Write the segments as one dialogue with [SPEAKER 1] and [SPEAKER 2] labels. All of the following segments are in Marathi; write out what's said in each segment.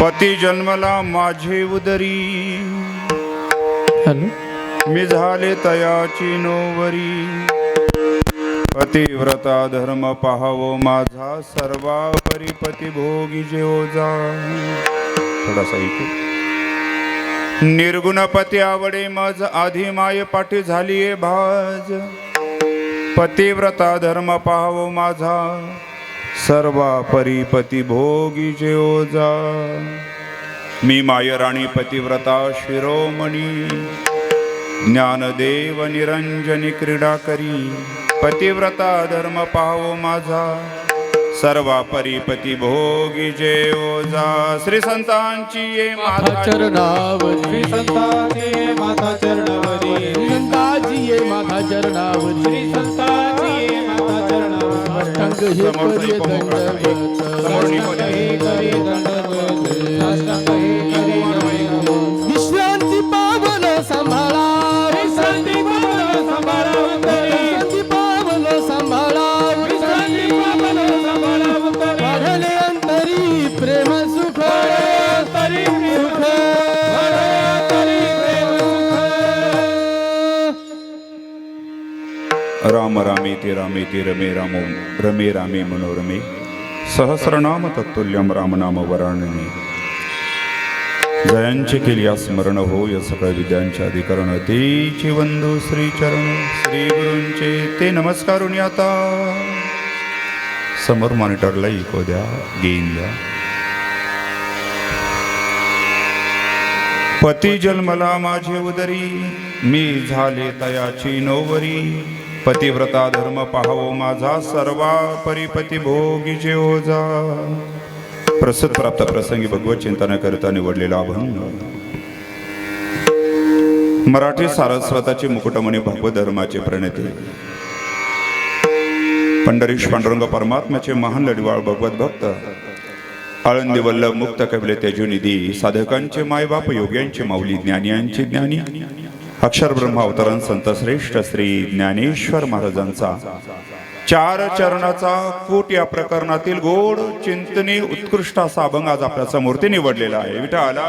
[SPEAKER 1] पती जन्मला माझे उदरी, मी झाले तयाची नोवरी. पतिव्रता धर्म पाहावो माझा, सर्वा परिपती भोगी जेवजा. थोडासा इथे. निर्गुणपती आवडे मज, आधी माये पाठी झालीये भाज. पतिव्रता धर्म पाहावो माझा, सर्वा परिपती भोगी जेवजा. मी मायराणी पतिव्रता शिरोमणी, ज्ञानदेव निरंजनी क्रीडा करी. पतिव्रता धर्म पाहावो माझा, सर्वा परिपती भोगी जेवजा. श्री संतांची ये माता
[SPEAKER 2] चरणावरी,
[SPEAKER 3] श्री संतांची ये माता चरणावरी,
[SPEAKER 2] संतांची ये माता चरणावरी,
[SPEAKER 3] श्री संतांची ये माता चरणावरी.
[SPEAKER 2] अष्टांग हे करी दंडवत,
[SPEAKER 3] साष्टांग हे करी दंडवत, साष्टांग हे करी दंडवत.
[SPEAKER 2] विश्रांती पावलो सांभाळा,
[SPEAKER 3] विश्रांती पावलो सांभाळा उतरी,
[SPEAKER 2] विश्रांती पावलो सांभाळा,
[SPEAKER 3] विश्रांती पावलो सांभाळा उतरी.
[SPEAKER 2] वाढले अंतरी प्रेम सुख,
[SPEAKER 3] तरी सुख, तरी प्रेम सुख.
[SPEAKER 1] राम रामेति रामेति रमे रामो रमे रामे मनोरमे. सहस्रनाम तत्तुल्यम रामनाम वराणने. जयांचे केल्या स्मरण होय सकळ विद्यांचे अधिकरण. तेची वंदू श्री चरण श्री गुरूंचे ते नमस्कारून आता. समोर मॉनिटरला इको द्या, गेन द्या. पती जन्मला माझे उदरी, मी झाले तयाची नोवरी. पतिव्रता धर्म पाहावो माझा, सर्वा परिपती भोगी जेवजा. प्रसिद्ध प्राप्त प्रसंगी भगवत चिंतन करता निवडलेला अभंग. मराठी सारस्वताचे मुकुटमणी भगवत धर्माचे प्रणेते पंढरीश पांडुरंग परमात्म्याचे महान लढवाळ भगवत भक्त, आळंदी वल्लभ मुक्त कविले तेजोनिधी, साधकांचे मायबाप योग्यांचे माऊली, ज्ञानियांचे ज्ञानी, अक्षर ब्रह्म अवतरण संत श्रेष्ठ श्री ज्ञानेश्वर महाराजांचा चार चरणाचा कूट या प्रकरणातील गोड चिंतनी उत्कृष्ट असा अभंग आज आपल्या समोर निवडलेला आहे. विठ्ठला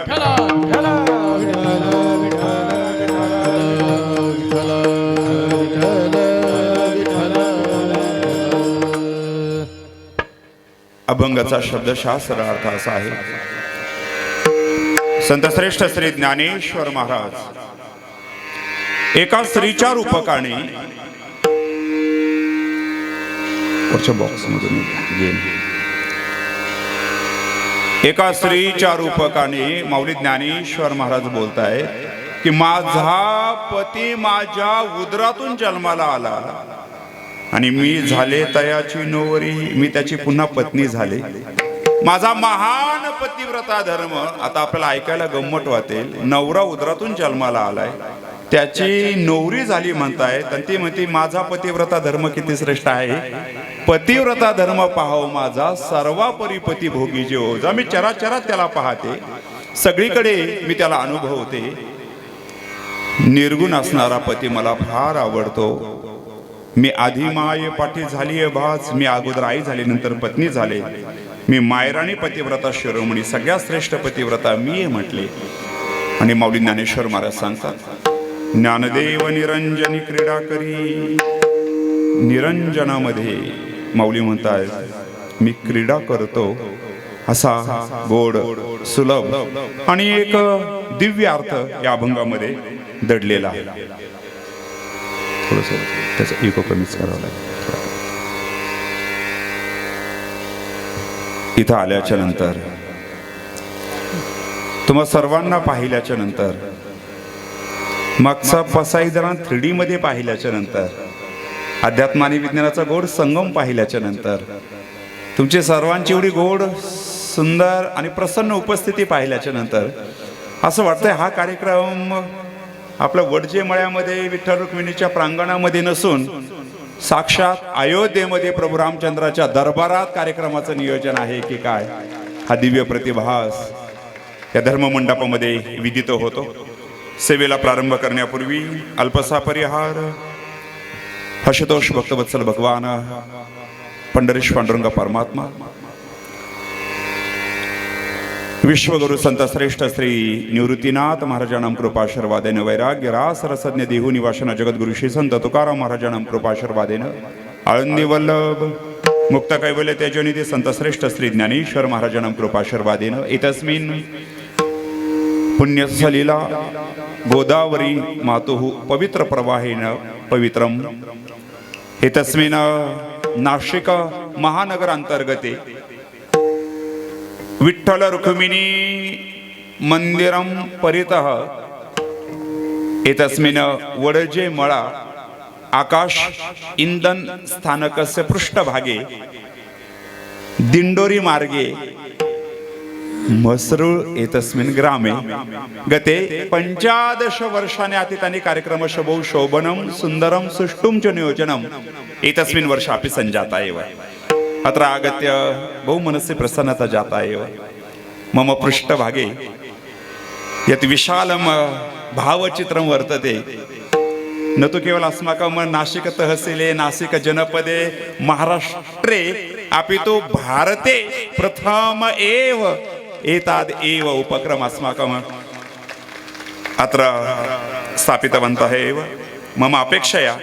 [SPEAKER 1] अभंगाचा शब्दशास्त्र अर्थ असा आहे. संत श्रेष्ठ श्री ज्ञानेश्वर महाराज एका स्त्रीच्या रूपकाने, एका स्त्रीच्या रूपकाने माऊली ज्ञानेश्वर महाराज बोलताय की माझा पती माझ्या उदरातून जन्माला आला आणि मी झाले तयाची नोवरी, मी त्याची पुन्हा पत्नी झाले. माझा महान पतिव्रता धर्म. आता आपल्याला ऐकायला गंमत वाटेल, नवरा उदरातून जन्माला आलाय, त्याची नोवरी झाली म्हणतायत, आणि ती म्हणते माझा पतिव्रता धर्म किती श्रेष्ठ आहे. पतिव्रता धर्म पाहाव माझा, सर्वा परिपती भोगी जेवजा. मी चराचरात त्याला पाहते, सगळीकडे मी त्याला अनुभवते. निर्गुण असणारा पती मला फार आवडतो. मी आधी माये पाठी झाली भास, मी अगोदर आई झाली नंतर पत्नी झाले. मी मायराणी पतिव्रता शिरोमणी, सगळ्यात श्रेष्ठ पतिव्रता मी म्हटले. आणि माऊली ज्ञानेश्वर महाराज सांगतात, ज्ञानदेव निरंजनी क्रीडा करी. निरंजनामध्ये माऊली म्हणतात मी क्रीडा करतो, असा गोड सुलभ आणि एक दिव्य अर्थ या अभंगामध्ये दडलेला आहे. थोडस त्याचा इको कमीच करावा लागेल. इथं आल्याच्या नंतर, तुम्हा सर्वांना पाहिल्याच्या नंतर, मागचा पसाईदार 3D मध्ये पाहिल्याच्या नंतर, अध्यात्म आणि विज्ञानाचा गोड संगम पाहिल्याच्या नंतर, तुमची सर्वांची एवढी गोड सुंदर आणि प्रसन्न उपस्थिती पाहिल्याच्या नंतर असं वाटतंय हा कार्यक्रम आपल्या वडजे मळ्यामध्ये विठ्ठल रुक्मिणीच्या प्रांगणामध्ये नसून साक्षात अयोध्येमध्ये प्रभू रामचंद्राच्या दरबारात कार्यक्रमाचं नियोजन आहे की काय. हा दिव्य प्रतिभास या धर्ममंडपामध्ये विदित होतो. सेवेला प्रारंभ करण्यापूर्वी अल्पसा परिहार हर्षतोष भक्तवत्सल भगवान पंढरीश पांडुरंग परमात्मा विश्वगुरु संत श्रेष्ठ श्री निवृत्तीनाथ महाराजांना कृपाशीर्वादेन वैराग्य रास रसज्ञ देहू निवासन जगद्गुरु श्री संत तुकाराम महाराजांना कृपाशीर्वादेन आळंदी वल्लभ मुक्त कैवल्य तेजनिधी संत श्रेष्ठ श्री ज्ञानेश्वर महाराजांना कृपाशीर्वादेन एतस्मिन् पुण्यस्थलीला गोदावरी मातुः पवित्र प्रवाहेन पवित्रम एतस्मिन् नाशिक महानगर अंतर्गते विठ्ठल रुक्मिणी मंदिरं परितः एतस्मिन् वडजे मळा आकाश इंधन स्थानकस्य पृष्ठभागे दिंडोरी मार्गे मसरूळ एतस्मिन् ग्रामे गते 15 वर्षाने अतीतानि कार्यक्रमस्य बहु शोभनं सुन्दरं सुष्ठुं च नियोजनम् एतस्मिन् वर्षापि सञ्जाता एव अत्र आगत्य बहु मनसि प्रसन्नता जाता एव मम पृष्ठभागे यत् विशालं भावचित्रं वर्तते न तु केवल अस्माकं नाशिक तहसीले नाशिक जनपदे महाराष्ट्रे अपि तु भारते प्रथम एव एताद् एव उपक्रम अस्माकम् अत्र स्थापितवन्तः एव मम अपेक्षया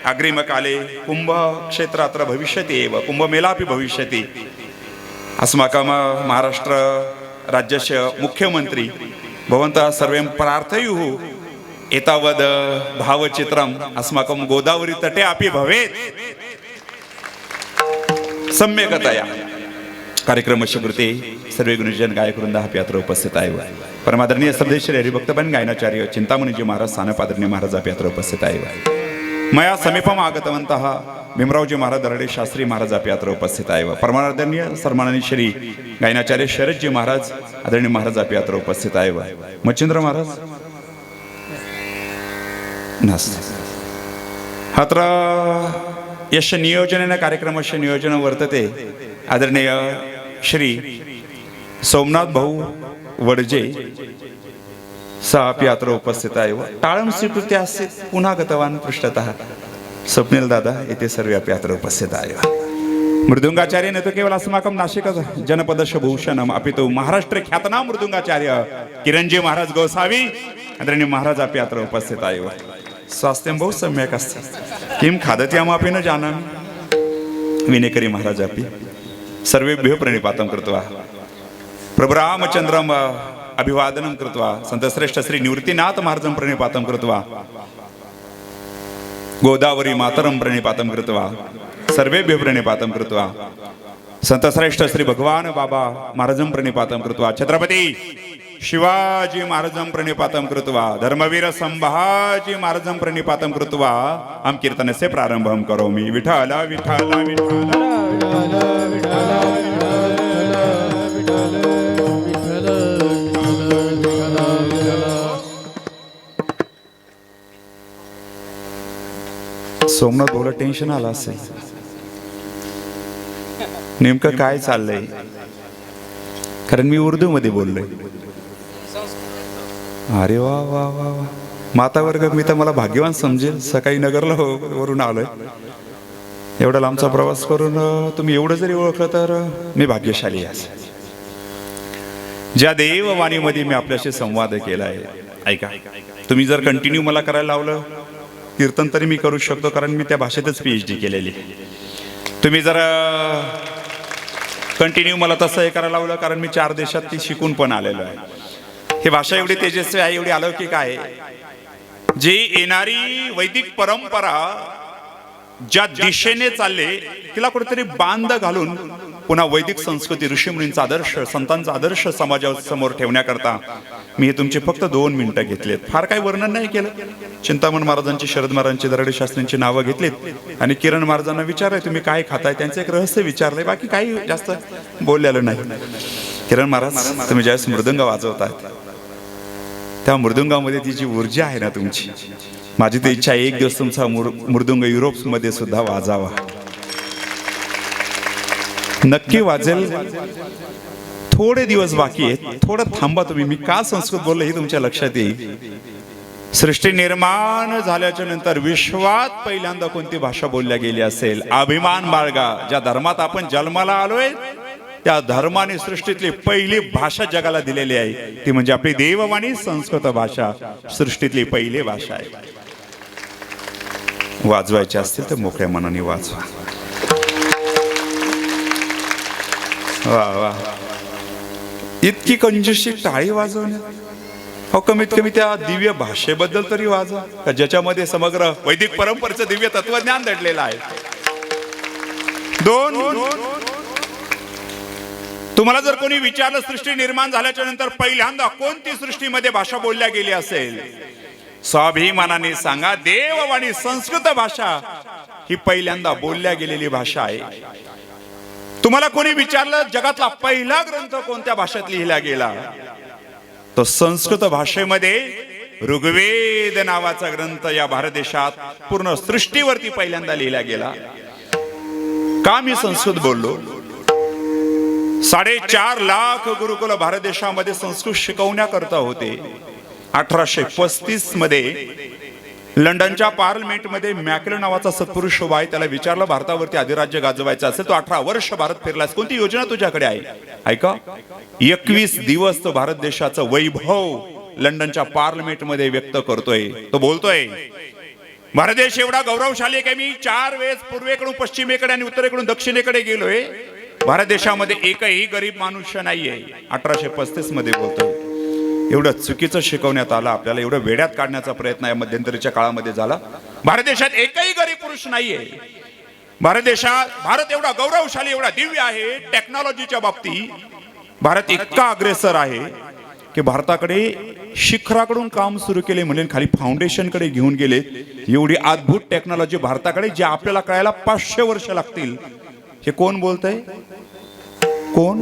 [SPEAKER 1] अग्रिमकाले कुम्भक्षेत्र अत्र भविष्यति एव कुम्भमेलापि भविष्यति अस्माकं महाराष्ट्र राज्यस्य मुख्यमन्त्री भवन्तः सर्वे प्रार्थयुः एतावद् भावचित्रम् अस्माकं गोदावरी तटे अपि भवेत् सम्यकतया कार्यक्रमस्य कृते सर्वे गुरुजन गायकवृंद अपि अत्र उपस्थिताः एव परमादरणीय श्रद्धेश्वरी हरिभक्तगण गायनाचार्य चिंतामणीजी महाराज सानपादरणीय महाराज अपि अत्र उपस्थिताः एव मया समीपम् आगतवन्तः भीमरावजी महाराज दरडे शास्त्री महाराज अपि अत्र उपस्थिताः एव परमादरणीय सन्माननीय श्री गायनाचार्य शरदजी महाराज आदरणीय महाराज अपि अत्र उपस्थिताः एव मच्छिंद्र महाराज अत्र यस्य नियोजनेन कार्यक्रमस्य नियोजनं वर्तते आदरणीय श्री सोमनाथ भाऊ वडजे सः अपि अत्र उपस्थितः एव टाळं स्वीकृत्य आसीत् पुनः गतवान् पृष्ठतः स्वप्निल दादा एते सर्वे अपि अत्र उपस्थिताः एव मृदुंगाचार्य न तु केवल अस्माकं नाशिक जनपदस्य भूषणम् अपि तु महाराष्ट्रे ख्यातनाम मृदुंगाचार्य किरणजी महाराज गोसावी आदरणीय महाराज अपि अत्र उपस्थिताः एव स्वास्थ्यं बहु सम्यक् अस्ति किं खादत्यामपि न जानामि विनेकरी महाराज अपि सर्वेभ्यो प्रणिपातं कृत्वा प्रभु रामचन्द्रम् अभिवादनं कृत्वा संतश्रेष्ठ श्री निवृत्तीनाथ महाराजं प्रणिपातं कृत्वा गोदावरी मातरं प्रणिपातं कृत्वा सर्वेभ्यो प्रणिपातं कृत्वा संतश्रेष्ठ श्री भगवान बाबा महाराजं प्रणिपातं कृत्वा छत्रपती शिवाजी महाराजं प्रणिपातं कृत्वा धर्मवीर संभाजी महाराजं प्रणिपातं कृत्वा अहं कीर्तनस्य प्रारम्भं करोमि विठ्ठल विठ्ठल विठ्ठल सोमनाथ भाऊला टेन्शन आलं असेल नेमकं काय चाललंय कारण मी उर्दू मध्ये बोललोय अरे वा वा वा वा माता वर्ग मी तर मला भाग्यवान समजेल सकाळी नगरला वरून आलोय एवढा लांबचा प्रवास करून तुम्ही एवढं जरी ओळखलं तर मी भाग्यशाली आहे ज्या देववाणीमध्ये मी आपल्याशी संवाद केलाय ऐका तुम्ही जर कंटिन्यू मला करायला लावलं कीर्तन तरी मी करू शकतो कारण मी त्या भाषेतच PhD केलेली तुम्ही जर कंटिन्यू मला तसं हे करायला लावलं कारण मी 4 देशात ती शिकून पण आलेलो आहे ही भाषा एवढी तेजस्वी आहे एवढी अलौकिक आहे जी येणारी वैदिक परंपरा ज्या दिशेने चालले तिला कुठेतरी बांध घालून पुन्हा वैदिक संस्कृती ऋषीमुनींचा आदर्श संतांचा आदर्श समाजासमोर ठेवण्याकरता मी हे तुमचे फक्त 2 मिनिटं घेतलेत फार काही वर्णन नाही केलं चिंतामण महाराजांची शरद महाराजांची दरडे शास्त्रींची नावं घेतलीत आणि किरण महाराजांना विचारलंय तुम्ही काय खाताय त्यांचं एक रहस्य विचारलंय बाकी काही जास्त बोललेलं नाही किरण महाराज तुम्ही ज्यावेळेस मृदंग वाजवतात त्या मृदुंगामध्ये ती जी ऊर्जा आहे ना तुमची माझी तर इच्छा एक दिवस तुमचा मृदुंग युरोपमध्ये सुद्धा वाजावा नक्की वाजेल थोडे दिवस बाकी आहेत थोडं थांबा तुम्ही मी का संस्कृत बोललो हे तुमच्या लक्षात येईल सृष्टी निर्माण झाल्याच्या नंतर विश्वात पहिल्यांदा कोणती भाषा बोलल्या गेली असेल अभिमान बाळगा ज्या धर्मात आपण जन्माला आलोय त्या धर्माने सृष्टीतली पहिली भाषा जगाला दिलेली आहे, ती म्हणजे आपली देववाणी संस्कृत भाषा सृष्टीतली पहिली भाषा आहे. वाजवायचे असतील तर मोकळ्या मनाने वाजवा. वा वा, इतकी कंजूसची टाळी वाजवण्यात. हो, कमीत कमी त्या दिव्य भाषेबद्दल तरी वाजवा, का ज्याच्यामध्ये समग्र वैदिक परंपरेचं दिव्य तत्वज्ञान दडलेलं आहे. तुम्हाला जर कोणी विचारलं सृष्टी निर्माण झाल्याच्या नंतर पहिल्यांदा कोणती सृष्टीमध्ये भाषा बोलल्या गेली असेल, स्वाभिमानाने सांगा, देववाणी संस्कृत भाषा ही पहिल्यांदा बोलल्या गेलेली भाषा आहे. तुम्हाला कोणी विचारलं जगातला पहिला ग्रंथ कोणत्या भाषेत लिहिला गेला, तो संस्कृत भाषेमध्ये ऋग्वेद नावाचा ग्रंथ या भारत देशात पूर्ण सृष्टीवरती पहिल्यांदा लिहिला गेला. का मी संस्कृत बोललो? 4.5 लाख गुरुकुल भारत देशामध्ये संस्कृत शिकवण्याकरता होते. 1835 मध्ये लंडनच्या पार्लमेंटमध्ये मॅकले नावाचा सत्पुरुष उभा आहे. त्याला विचारलं भारतावरती अधिराज्य गाजवायचं असेल, तो 18 वर्ष भारत फिरलास, कोणती योजना तुझ्याकडे आहे? ऐका, 21 दिवस तो भारत देशाचं वैभव लंडनच्या पार्लमेंटमध्ये व्यक्त करतोय. तो बोलतोय, भारत देश एवढा गौरवशाली आहे की मी 4 वेळेस पूर्वेकडून पश्चिमेकडे आणि उत्तरेकडून दक्षिणेकडे गेलोय. भारत देशामध्ये एकही गरीब मनुष्य नाहीये. 1835 मध्ये बोलतोय. एवढं चुकीचं शिकवण्यात आलं आपल्याला, एवढं वेड्यात काढण्याचा प्रयत्न या मध्यंतरीच्या काळामध्ये झाला. भारत देशात एकही गरीब पुरुष नाहीये. भारत एवढा गौरवशाली, एवढा दिव्य आहे. टेक्नॉलॉजीच्या बाबतीत भारत इतका अग्रेसर आहे की भारताकडे शिखराकडून काम सुरू केले म्हणजे खाली फाउंडेशन कडे घेऊन गेले. एवढी अद्भुत टेक्नॉलॉजी भारताकडे, जे आपल्याला कळायला 500 वर्ष लागतील. हे कोण बोलतंय? कोण?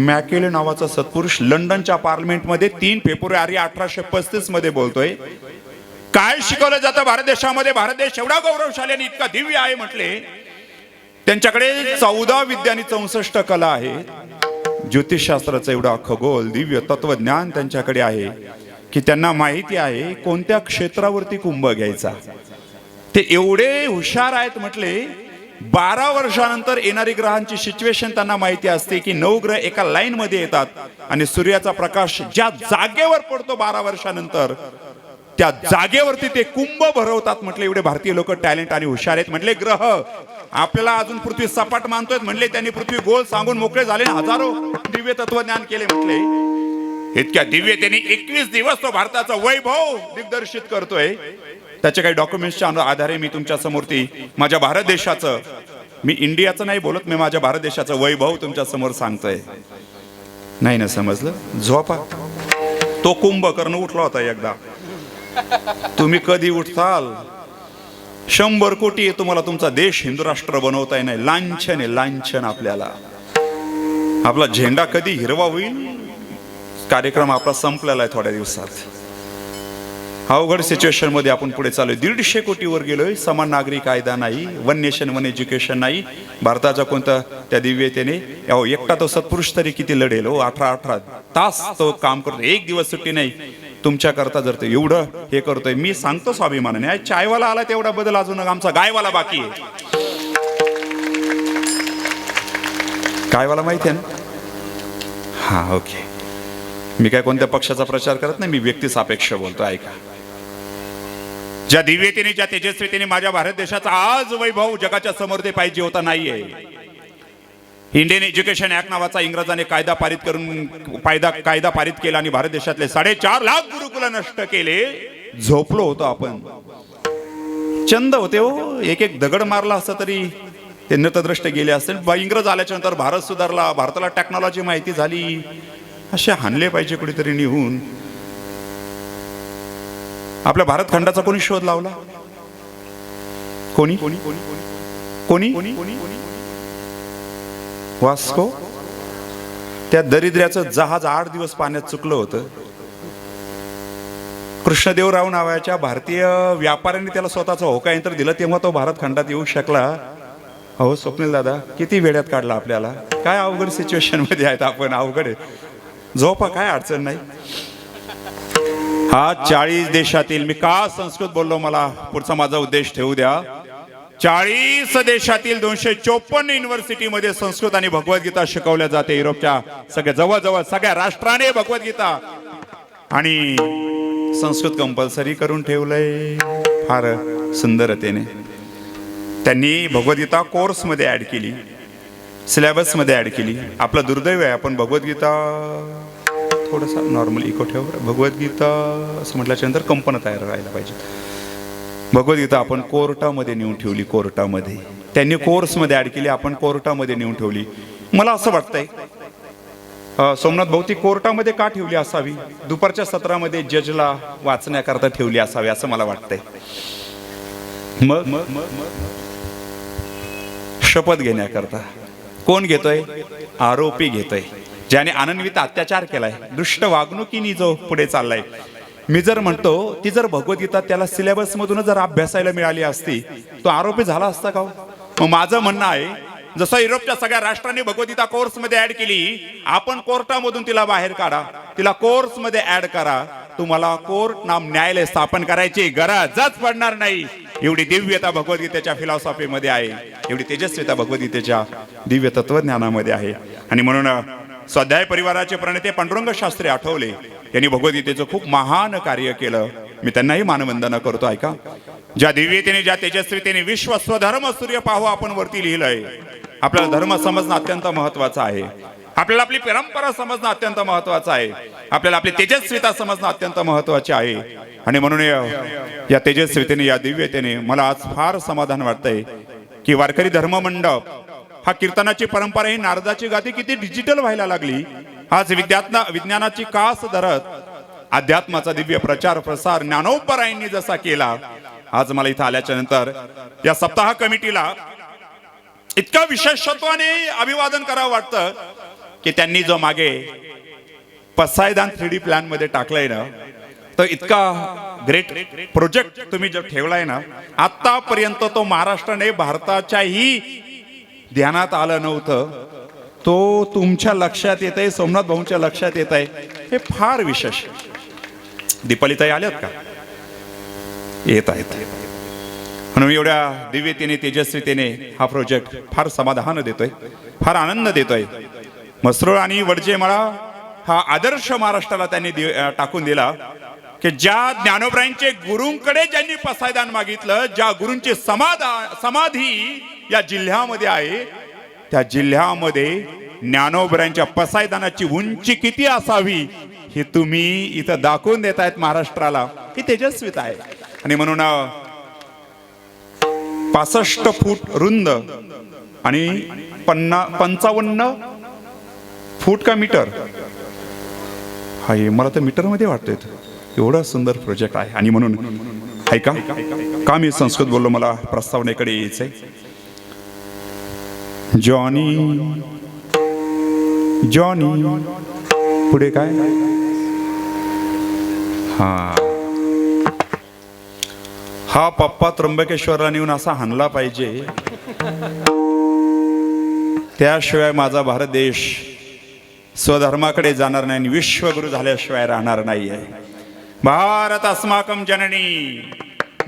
[SPEAKER 1] मॅकेले नावाचा सत्पुरुष लंडनच्या पार्लमेंटमध्ये 3 फेब्रुवारी 1835 मध्ये बोलतोय. काय शिकवलं जातं भारत देशामध्ये? भारत देश एवढा गौरवशाली आणि इतका दिव्य आहे म्हटले. त्यांच्याकडे 14 विद्या आणि 64 कला आहे. ज्योतिषशास्त्राचं एवढा खगोल दिव्य तत्वज्ञान त्यांच्याकडे आहे की त्यांना माहिती आहे कोणत्या क्षेत्रावरती कुंभ घ्यायचा. ते एवढे हुशार आहेत म्हटले. 12 वर्षानंतर येणारी ग्रहांची सिच्युएशन त्यांना माहिती असते की 9 ग्रह एका लाईन मध्ये येतात आणि सूर्याचा प्रकाश ज्या जागेवर पडतो 12 वर्षानंतर त्या जागेवरती ते कुंभ भरवतात म्हटले. एवढे भारतीय लोक टॅलेंट आणि हुशार आहेत म्हटले. ग्रह आपल्याला अजून पृथ्वी सपाट मानतोय म्हणले, त्यांनी पृथ्वी गोल सांगून मोकळे झाले. हजारो दिव्य तत्वज्ञान केले म्हटले. इतक्या दिव्यतेने 21 दिवस तो भारताचा वैभव दिग्दर्शित करतोय. त्याच्या काही डॉक्युमेंट्सच्या आधारे मी तुमच्या समोर माझ्या भारत देशाचं, मी इंडियाचं नाही बोलत, मी माझ्या भारत देशाचं वैभव तुमच्या समोर सांगतोय. नाही ना समजलं? झोपा. तो कुंभकर्ण उठला होता एकदा. तुम्ही कधी उठताल? 100 कोटी आहे तुम्हाला तुमचा देश हिंदू राष्ट्र बनवता नाही. लांछन आहे, लांछन. आपल्याला आपला झेंडा कधी हिरवा होईल? कार्यक्रम आपला संपलेला आहे थोड्या दिवसात. अवघड सिच्युएशन मध्ये आपण पुढे चालू. 150 कोटीवर गेलोय. समान नागरी कायदा नाही, 1 नेशन 1 एज्युकेशन नाही. भारताच्या कोणत्या त्या दिव्यतेने एकटा तो सत्पुरुष तरी किती लढेल हो. 18 तास तो काम करतो, 1 दिवस सुट्टी नाही. तुमच्या करता जर ते एवढं हे करतोय, मी सांगतो स्वाभिमानाने, चायवाला आला तेवढा बदल अजून आमचा गायवाला बाकी आहे. गायवाला माहिती आहे ना? हा, ओके. मी काय कोणत्या पक्षाचा प्रचार करत नाही, मी व्यक्ती सापेक्ष बोलतो. ऐका, ज्या दिव्यतेने, ज्या तेजस्वीतेने माझ्या भारत देशाचा आज वैभव जगाच्या समोर ते पाहिजे होता नाहीये. इंडियन एज्युकेशन ऍक्ट नावाचा इंग्रजाने कायदा पारित केला आणि भारत देशातले 4.5 लाख गुरुकुल नष्ट केले. झोपलो होतो आपण, चंद होते हो. एक दगड मारला असता तरी ते नतद्रष्ट गेले असते. इंग्रज आल्याच्या नंतर भारत सुधारला, भारताला टेक्नॉलॉजी माहिती झाली. असे हाणले पाहिजे कुठेतरी निघून. आपल्या भारत खंडाचा कोणी शोध लावला? कोणी? वास्को. त्या दरिद्र्याचं जहाज 8 दिवस पाण्यात चुकलं होतं. कृष्णदेवराव नावाच्या भारतीय व्यापाऱ्यांनी त्याला स्वतःचा होका यंत्र दिलं, तेव्हा तो भारत खंडात येऊ शकला. अहो स्वप्नील दादा, किती वेड्यात काढला आपल्याला. काय अवघड सिच्युएशन मध्ये आहेत आपण. अवघड आहे. झोपा, काय अडचण नाही. हा 40 देशातील, मी का संस्कृत बोललो मला पुढचा माझा उद्देश ठेवू द्या. 40 देशातील 254 युनिव्हर्सिटीमध्ये संस्कृत आणि भगवद्गीता शिकवल्या जाते. युरोपच्या सगळ्या जवळजवळ सगळ्या राष्ट्राने भगवद्गीता आणि संस्कृत कंपल्सरी करून ठेवलंय. फार सुंदरतेने त्यांनी भगवद्गीता कोर्समध्ये ऍड केली, सिलेबसमध्ये ऍड केली. आपलं दुर्दैव आहे, आपण भगवद्गीता थोडासा नॉर्मल इको ठेव. भगवद्गीता असं म्हटल्याच्या नंतर कंपन तयार राहायला पाहिजे. भगवद्गीता आपण कोर्टामध्ये नेऊन ठेवली. कोर्टामध्ये त्यांनी कोर्समध्ये ऍड केली, आपण कोर्टामध्ये नेऊन ठेवली. मला असं वाटतंय सोमनाथ भाऊ ती कोर्टामध्ये का ठेवली असावी? दुपारच्या सत्रामध्ये जजला वाचण्याकरता ठेवली असावी असं मला वाटतंय. मग शपथ घेण्याकरता कोण घेतोय? आरोपी घेतोय, ज्याने अनन्वित अत्याचार केलाय, दुष्ट वागणुकीने जो पुढे चाललाय. मी जर म्हणतो ती जर भगवद्गीता त्याला सिलेबस मधून जर अभ्यासायला मिळाली असती तो आरोपी झाला असता का? मग माझं म्हणणं आहे, जसं युरोपच्या सगळ्या राष्ट्रांनी भगवद्गीता कोर्समध्ये ऍड केली, आपण कोर्टामधून तिला बाहेर काढा, तिला कोर्समध्ये ऍड करा. तुम्हाला कोर्ट नाम न्यायालय स्थापन करायची गरजच पडणार नाही. एवढी दिव्यता भगवद्गीतेच्या फिलॉसॉफीमध्ये आहे, एवढी तेजस्विता भगवद्गीतेच्या दिव्य तत्वज्ञानामध्ये आहे. आणि म्हणून स्वाध्याय परिवाराचे प्रणेते पांडुरंग शास्त्री आठवले यांनी भगवद्गीतेचं खूप महान कार्य केलं. मी त्यांनाही मानवंदना करतो. ऐका, ज्या दिव्यतेने ज्या तेजस्वीतेने विश्व स्वधर्म सूर्य पाहू आपण वरती लिहिलंय. आपल्याला धर्म समजणं अत्यंत महत्वाचं आहे. आपल्याला आपली परंपरा समजणं अत्यंत महत्वाचं आहे. आपल्याला आपली तेजस्विता समजणं अत्यंत महत्वाचे आहे. आणि म्हणून या तेजस्वितेने या दिव्यतेने मला आज फार समाधान वाटतंय की वारकरी धर्म मंडप हा कीर्तनाची परंपरा ही नारदाची गादी किती डिजिटल व्हायला लागली. आज विज्ञानाची कास धरत अध्यात्माचा दिव्य प्रचार प्रसार ज्ञानोबरायांनी जसा केला, आज मला इथं आल्याच्या नंतर या सप्ताह कमिटीला इतकं विशेषत्वाने अभिवादन करावं वाटतं की त्यांनी जो मागे पसायदान 3D प्लॅन मध्ये टाकलाय ना, तो इतका ग्रेट प्रोजेक्ट तुम्ही जो ठेवलाय ना, आतापर्यंत तो महाराष्ट्राने भारताच्याही ध्यानात आलं नव्हतं. तो तुमच्या लक्षात येत आहे, सोमनाथ भाऊंच्या लक्षात येत आहे. हे फार विशेष. दीपालीताई आल्यात का? येत आहेत. म्हणून एवढ्या दिव्यतेने तेजस्वीतेने हा प्रोजेक्ट फार समाधान देतोय, फार आनंद देतोय. मसरूळ आणि वडजेमाळा हा आदर्श महाराष्ट्राला त्यांनी टाकून दिला की ज्या ज्ञानोबरायांचे गुरूंकडे ज्यांनी पसायदान मागितलं, ज्या गुरूंची समाधी या जिल्ह्यामध्ये आहे, त्या जिल्ह्यामध्ये ज्ञानोबरायांच्या पसायदानाची उंची किती असावी हे तुम्ही इथं दाखवून देत आहेत महाराष्ट्राला. ही तेजस्वीता आहे. आणि म्हणून 65 फूट रुंद आणि 55 फूट का मीटर, हा मला तर मीटर मध्ये वाटतोय. एवढा सुंदर प्रोजेक्ट आहे. आणि म्हणून ऐका, का मी संस्कृत बोललो, मला प्रस्तावनेकडे यायचंय. जॉनी पुढे काय? हा पप्पा त्र्यंबकेश्वरला नेऊन असा हाणला पाहिजे, त्याशिवाय माझा भारत देश स्वधर्माकडे जाणार नाही, विश्वगुरु झाल्याशिवाय राहणार नाहीये. भारत अस्माकम जननी,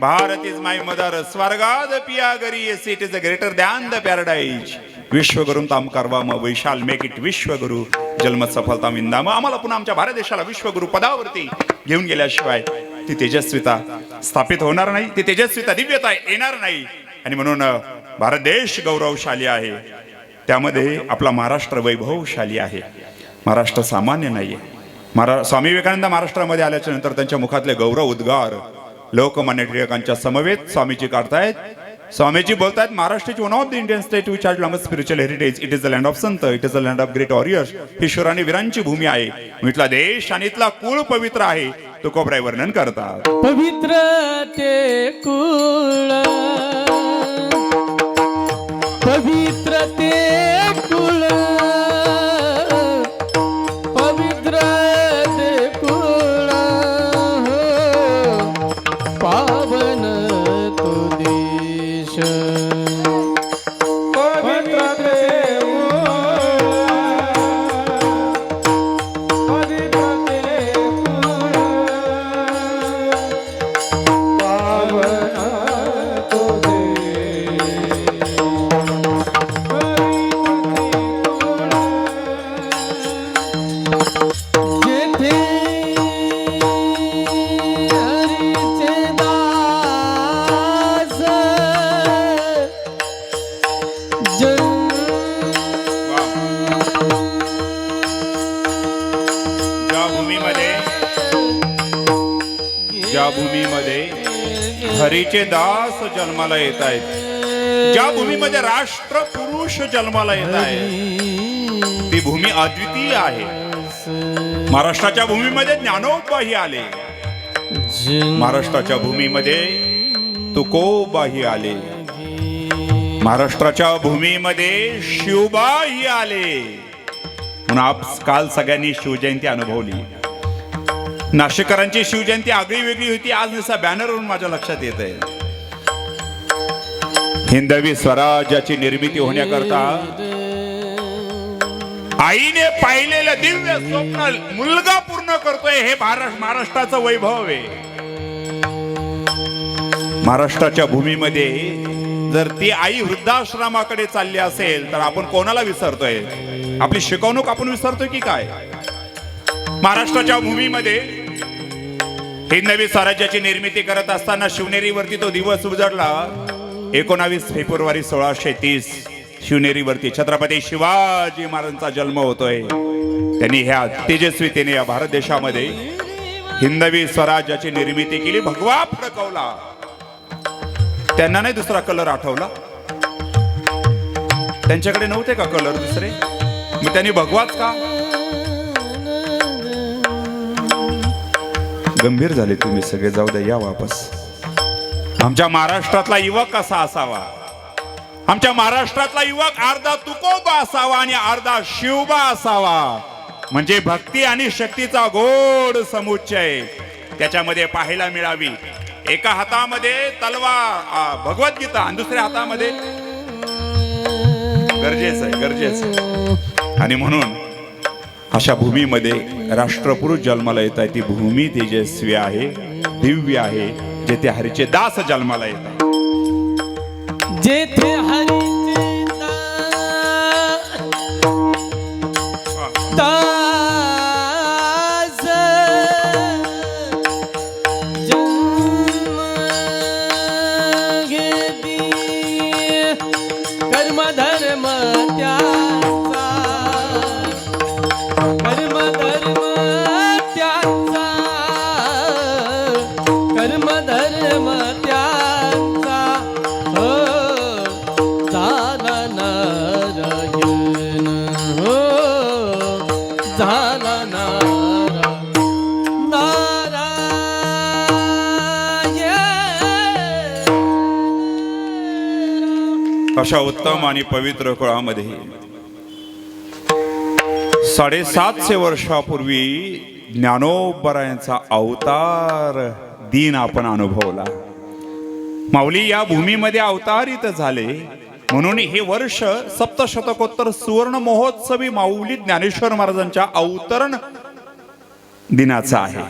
[SPEAKER 1] भारत इज माय मदर, स्वर्गाद पिया गरी yes, it is a greater than the paradise. विश्वगुरुम ताम करवाम, वी शाल मेक इट विश्वगुरु जन्मत सफलताम इंदाम. आम्हाला पुन्हा आमच्या भारत देशाला विश्वगुरु पदावरती घेऊन गेल्याशिवाय ती तेजस्विता स्थापित होणार नाही, ती तेजस्विता दिव्यता येणार नाही. आणि म्हणून भारत देश गौरवशाली आहे, त्यामध्ये आपला महाराष्ट्र वैभवशाली आहे. महाराष्ट्र सामान्य नाहीये. स्वामी विवेकानंद महाराष्ट्रामध्ये आल्याच्या नंतर त्यांच्या मुखातले गौरव उद्गार लोकमान्य टिळकांच्या समवेत स्वामीजी काढतायत. स्वामीजी बोलतायत, Maharashtra is one of the Indian state which has longest spiritual heritage. It is the land of sant, it is the land of great warriors. ही शूर आणि वीरांची भूमी आहे. इथला देश आणि इथला कुळ पवित्र आहे. तुकोबराय वर्णन करतात.
[SPEAKER 2] पवित्र ते कुळ, पवित्र ते कुळ, पवित्र ते कुळ, पावन तो देश.
[SPEAKER 3] पवित्र ते
[SPEAKER 2] जेथे हरीचे दास
[SPEAKER 1] ज्या भूमीमध्ये हरीचे दास जन्माला येत आहेत, ज्या भूमीमध्ये राष्ट्र पुरुष जन्माला येत आहेत, ती भूमी अद्वितीय आहे. महाराष्ट्राच्या भूमीमध्ये ज्ञानोबाही आले, महाराष्ट्राच्या भूमीमध्ये तुकोबाही आले, महाराष्ट्राच्या भूमीमध्ये शिवबाही आले. म्हणून काल सगळ्यांनी शिवजयंती अनुभवली. नाशिककरांची शिवजयंती आगळी वेगळी होती. आज नुसता बॅनरवरून माझ्या लक्षात येत आहे. हिंदवी स्वराज्याची निर्मिती होण्याकरता आईने पाहिलेलं दिव्य स्वप्न मुलगा पूर्ण करतोय. हे महाराष्ट्राचं वैभव आहे. महाराष्ट्राच्या भूमीमध्ये जर ती आई वृद्धाश्रमाकडे चालली असेल तर आपण कोणाला विसरतोय? आपली शिकवणूक आपण विसरतोय की काय? महाराष्ट्राच्या भूमीमध्ये हिंदवी स्वराज्याची निर्मिती करत असताना शिवनेरीवरती तो दिवस उजळला. 19 फेब्रुवारी 1630 शिवनेरीवरती छत्रपती शिवाजी महाराजांचा जन्म होतोय. त्यांनी ह्या तेजस्वीतेने या भारत देशामध्ये हिंदवी स्वराज्याची निर्मिती केली. भगवा फडकवला. त्यांना नाही दुसरा कलर आठवला? त्यांच्याकडे नव्हते का कलर दुसरे? मग त्यांनी भगवाच का? गंभीर झाले तुम्ही सगळे. जाऊ द्या, या वापस. आमच्या महाराष्ट्रातला युवक कसा असावा? आमच्या महाराष्ट्रातला युवक अर्धा तुकोबा असावा आणि अर्धा शिवबा असावा. म्हणजे भक्ती आणि शक्तीचा गोड समुच्चय त्याच्यामध्ये पाहायला मिळावी. एका हातामध्ये तलवार भगवद्गीता आणि दुसऱ्या हातामध्ये गरजेचं आहे. आणि म्हणून अशा भूमीमध्ये राष्ट्रपुरुष जन्माला येत आहे. ती भूमी तेजस्वी आहे, दिव्य आहे, जेथे हरीचे दास जन्माला येत आहे.
[SPEAKER 2] जेथे हरीचे दास जन्म घेती, कर्म धर्म त्यांचा, कर्म धर्म त्यांचा, कर्म धर्म त्यांचा हो झाला नारायण, हो झाला नारायण.
[SPEAKER 1] अशा उत्तम आणि पवित्र कुळामध्ये 750 वर्षापूर्वी ज्ञानोबरायांचा अवतार दिन आपण अनुभवला. माऊली या भूमीमध्ये अवतारित झाले म्हणून हे वर्ष सप्तशतकोत्तर सुवर्ण महोत्सवी माऊली ज्ञानेश्वर महाराजांच्या अवतरण दिनाचा आहे.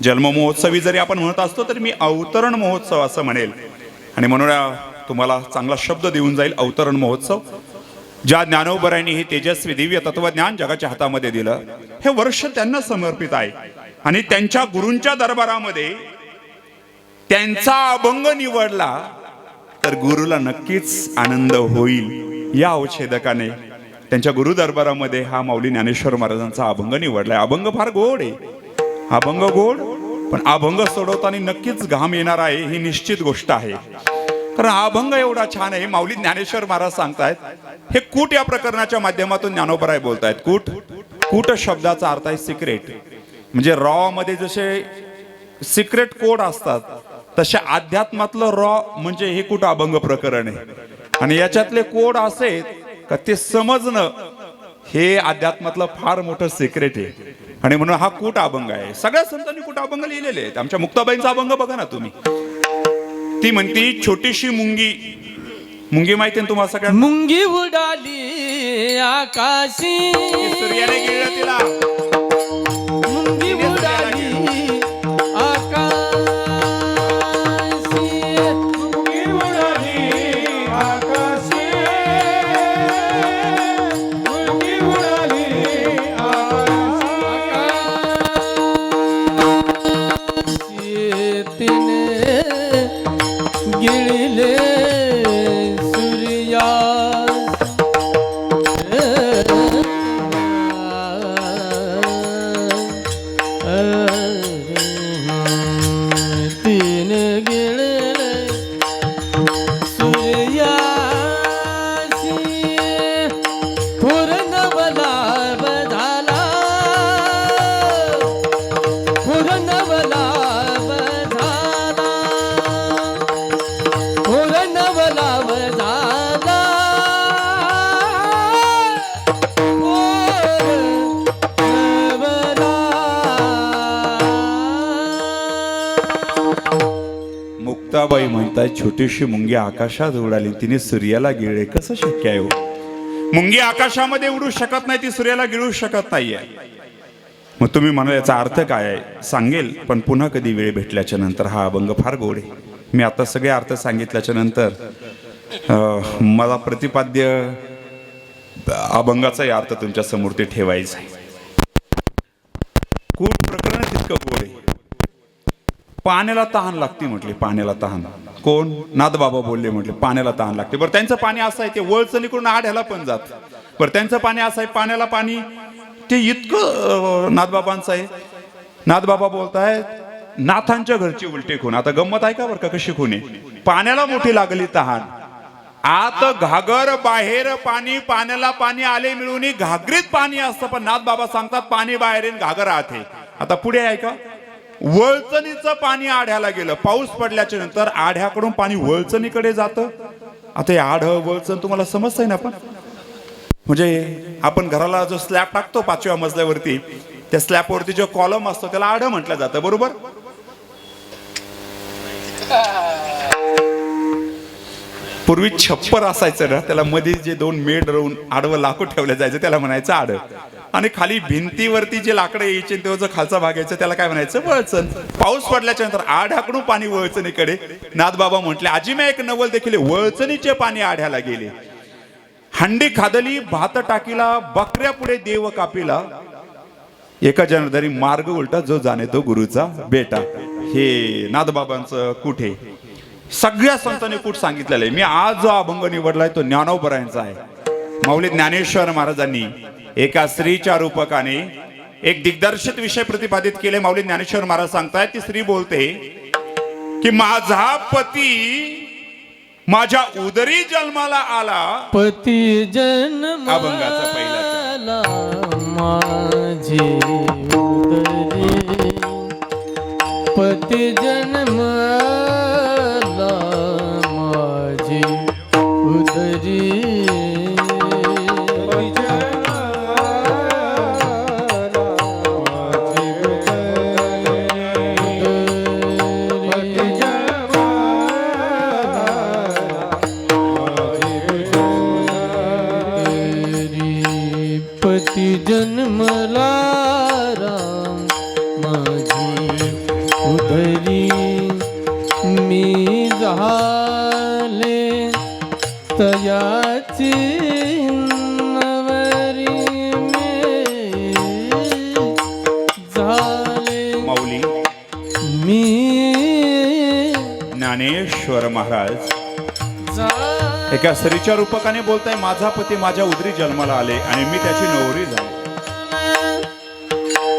[SPEAKER 1] जन्म महोत्सवी जरी आपण म्हणत असतो तरी मी अवतरण महोत्सव असं म्हणेल. आणि म्हणून तुम्हाला चांगला शब्द देऊन जाईल अवतरण महोत्सव. ज्या ज्ञानोबरायांनी हे तेजस्वी दिव्य तत्वज्ञान जगाच्या हातामध्ये दिलं, हे वर्ष त्यांना समर्पित आहे. आणि त्यांच्या गुरूंच्या दरबारामध्ये त्यांचा अभंग निवडला तर गुरुला नक्कीच आनंद होईल. या अवच्छेदकाने त्यांच्या गुरु दरबारामध्ये हा माऊली ज्ञानेश्वर महाराजांचा अभंग निवडलाय. अभंग फार गोड आहे, अभंग गोड, पण अभंग सोडवताना नक्कीच घाम येणार आहे ही निश्चित गोष्ट आहे. कारण हा अभंग एवढा छान आहे. माऊली ज्ञानेश्वर महाराज सांगतायत, हे कूट या प्रकरणाच्या माध्यमातून ज्ञानोबराय बोलतायत. कूट, कूट शब्दाचा अर्थ आहे सिक्रेट. म्हणजे रॉ मध्ये जसे सिक्रेट कोड असतात तसे अध्यात्मातलं रॉ म्हणजे हे कुठं अभंग प्रकरण आहे. आणि याच्यातले कोड असे का ते समजणं हे अध्यात्मातलं फार मोठं सिक्रेट आहे. आणि म्हणून हा कूट अभंग आहे. सगळ्या संतांनी कूट अभंग लिहिलेले आहेत. आमच्या मुक्ताबाईंचा अभंग बघा ना तुम्ही. ती म्हणती छोटीशी मुंगी, मुंगी माहिती ना तुम्हाला सगळ्यांना?
[SPEAKER 2] मुंगी उडाली आकाशी,
[SPEAKER 1] सूर्याने गिळलं तिला.
[SPEAKER 2] मुंगी उडाली आकाशी,
[SPEAKER 3] मुंगी उडाली आकाशी, मुंगी उडाली आकाशी,
[SPEAKER 1] तुकाबाई म्हणतात छोटीशी मुंगी आकाशात उडाली तिने सूर्याला गिळले. कसं शक्य आहे हो? मुंगी आकाशामध्ये उडू शकत नाही, ती सूर्याला गिळू शकत नाहीये. मग तुम्ही म्हणाल याचा अर्थ काय आहे? सांगेल, पण पुन्हा कधी वेळ भेटल्याच्या नंतर. हा अभंग फार गोड आहे. मी आता सगळे अर्थ सांगितल्याच्या नंतर मला प्रतिपाद्य अभंगाचाही अर्थ तुमच्या समोर ते ठेवायचा आहे. कूट प्रकरण तितकं गोड आहे. पाण्याला तहान लागते म्हटले, पाण्याला तहान. कोण? नाथबाबा बोलले म्हटले पाण्याला तहान लागते. बरं त्यांचं पाणी असं आहे ते वळचणीकडून आढ्याला पण जात. बरं त्यांचं पाणी असं आहे, पाण्याला पाणी ते इतकं नाथबाबांचं आहे. नाथबाबा बोलतायत नाथांच्या घरची उलटे खून. आता गंमत आहे का बरं का कशी खून आहे? पाण्याला मोठी लागली तहान, आत घागर बाहेर पाणी, पाण्याला पाणी आले मिळून घागरीत पाणी असतं. पण नाथबाबा सांगतात पाणी बाहेर घागर आत आहे. आता पुढे आहे का? वळचणीचं पाणी आढ्याला गेलं. पाऊस पडल्याच्या नंतर आढ्याकडून पाणी वळचणीकडे जातं. आता हे आढ वळचण तुम्हाला समजतंय ना? पण म्हणजे आपण घराला जो स्लॅब टाकतो 5व्या मजल्यावरती, त्या स्लॅबवरती जो कॉलम असतो त्याला आढ म्हटलं जातं, बरोबर? पूर्वी छप्पर असायचं ना, त्याला मध्ये जे 2 मेड राहून आडवं लाकूड ठेवलं जायचं त्याला म्हणायचं आड. आणि खाली भिंतीवरती जे लाकडं यायचे तेव्हा जो खालचा भाग यायचा त्याला काय म्हणायचं? वळचण. पाऊस पडल्याच्या नंतर आढ्याकडून पाणी वळचणीकडे. नाथबाबा म्हटले आजीमे एक नवल देखील वळचणीचे पाणी आढ्याला गेले. हंडी खादली भात टाकीला, बकऱ्या पुढे देव कापीला, एका जनार्दनी मार्ग उलटा जो जाणे तो गुरुचा बेटा. हे नाथबाबांचं कुठे सगळ्या संतांनी कुठ सांगितलेलं आहे. मी आज जो अभंग निवडलाय तो ज्ञानोबरायांचा आहे. माऊली ज्ञानेश्वर महाराजांनी एका स्त्रीच्या रूपकाने एक दिग्दर्शित विषय प्रतिपादित केले. माऊली ज्ञानेश्वर महाराज सांगतायत, ती स्त्री बोलते की माझा पती माझ्या उदरी जन्माला आला.
[SPEAKER 2] पती जन्माला
[SPEAKER 1] अभंगाचा पहिला
[SPEAKER 2] माझी उदरी, पती जन्माला माझी उदरी, पती जन्मला राम माझी उदरी, मी झाले तयाची नवरी, मी झाले
[SPEAKER 1] माऊली
[SPEAKER 2] मी
[SPEAKER 1] ज्ञानेश्वर महाराज एका स्त्रीच्या रूपकाने बोलताय माझा पती माझ्या उदरी जन्माला आले आणि मी त्याची नवरी झाली.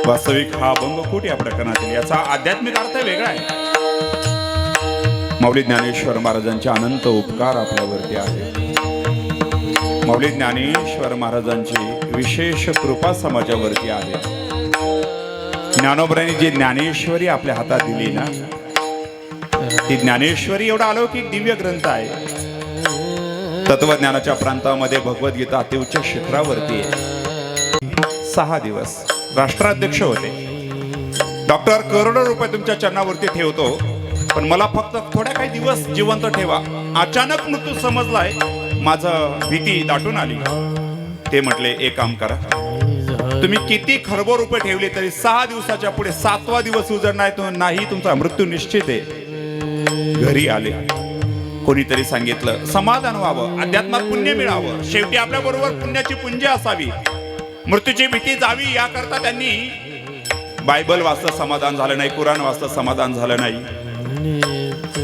[SPEAKER 1] वास्तविक हा अभंग कुठे या प्रकरणातील याचा आध्यात्मिक अर्थ वेगळा आहे. माऊली ज्ञानेश्वर महाराजांचे अनंत उपकार आपल्यावरती आहे. माऊली ज्ञानेश्वर महाराजांची विशेष कृपा समाजावरती आहे. ज्ञानोबरांनी जी ज्ञानेश्वरी आपल्या हातात दिली ना, ती ज्ञानेश्वरी एवढा अलौकिक दिव्य ग्रंथ आहे. तत्वज्ञानाच्या प्रांतामध्ये भगवद्गीता अतिउच्च शिखरावरती आहे. 6 दिवस राष्ट्राध्यक्ष होते. डॉक्टर करोडो रुपये तुमच्या चरणावरती ठेवतो, पण मला फक्त थोड्या काही दिवस जिवंत ठेवा. अचानक मृत्यू समजलाय, माझं भीती दाटून आली. ते म्हटले एक काम करा, तुम्ही किती खरबो रुपये ठेवले तरी 6 दिवसाच्या पुढे 7वा दिवस उजडणार नाही, तुमचा मृत्यू निश्चित आहे. घरी आले. कोणीतरी सांगितलं समाधान व्हावं, अध्यात्मात पुण्य मिळावं, शेवटी आपल्या बरोबर पुण्याची पुंज असावी, मृत्यूची भीती जावी, याकरता त्यांनी बायबल वाचलं समाधान झालं नाही, कुराण वाचलं समाधान झालं नाही.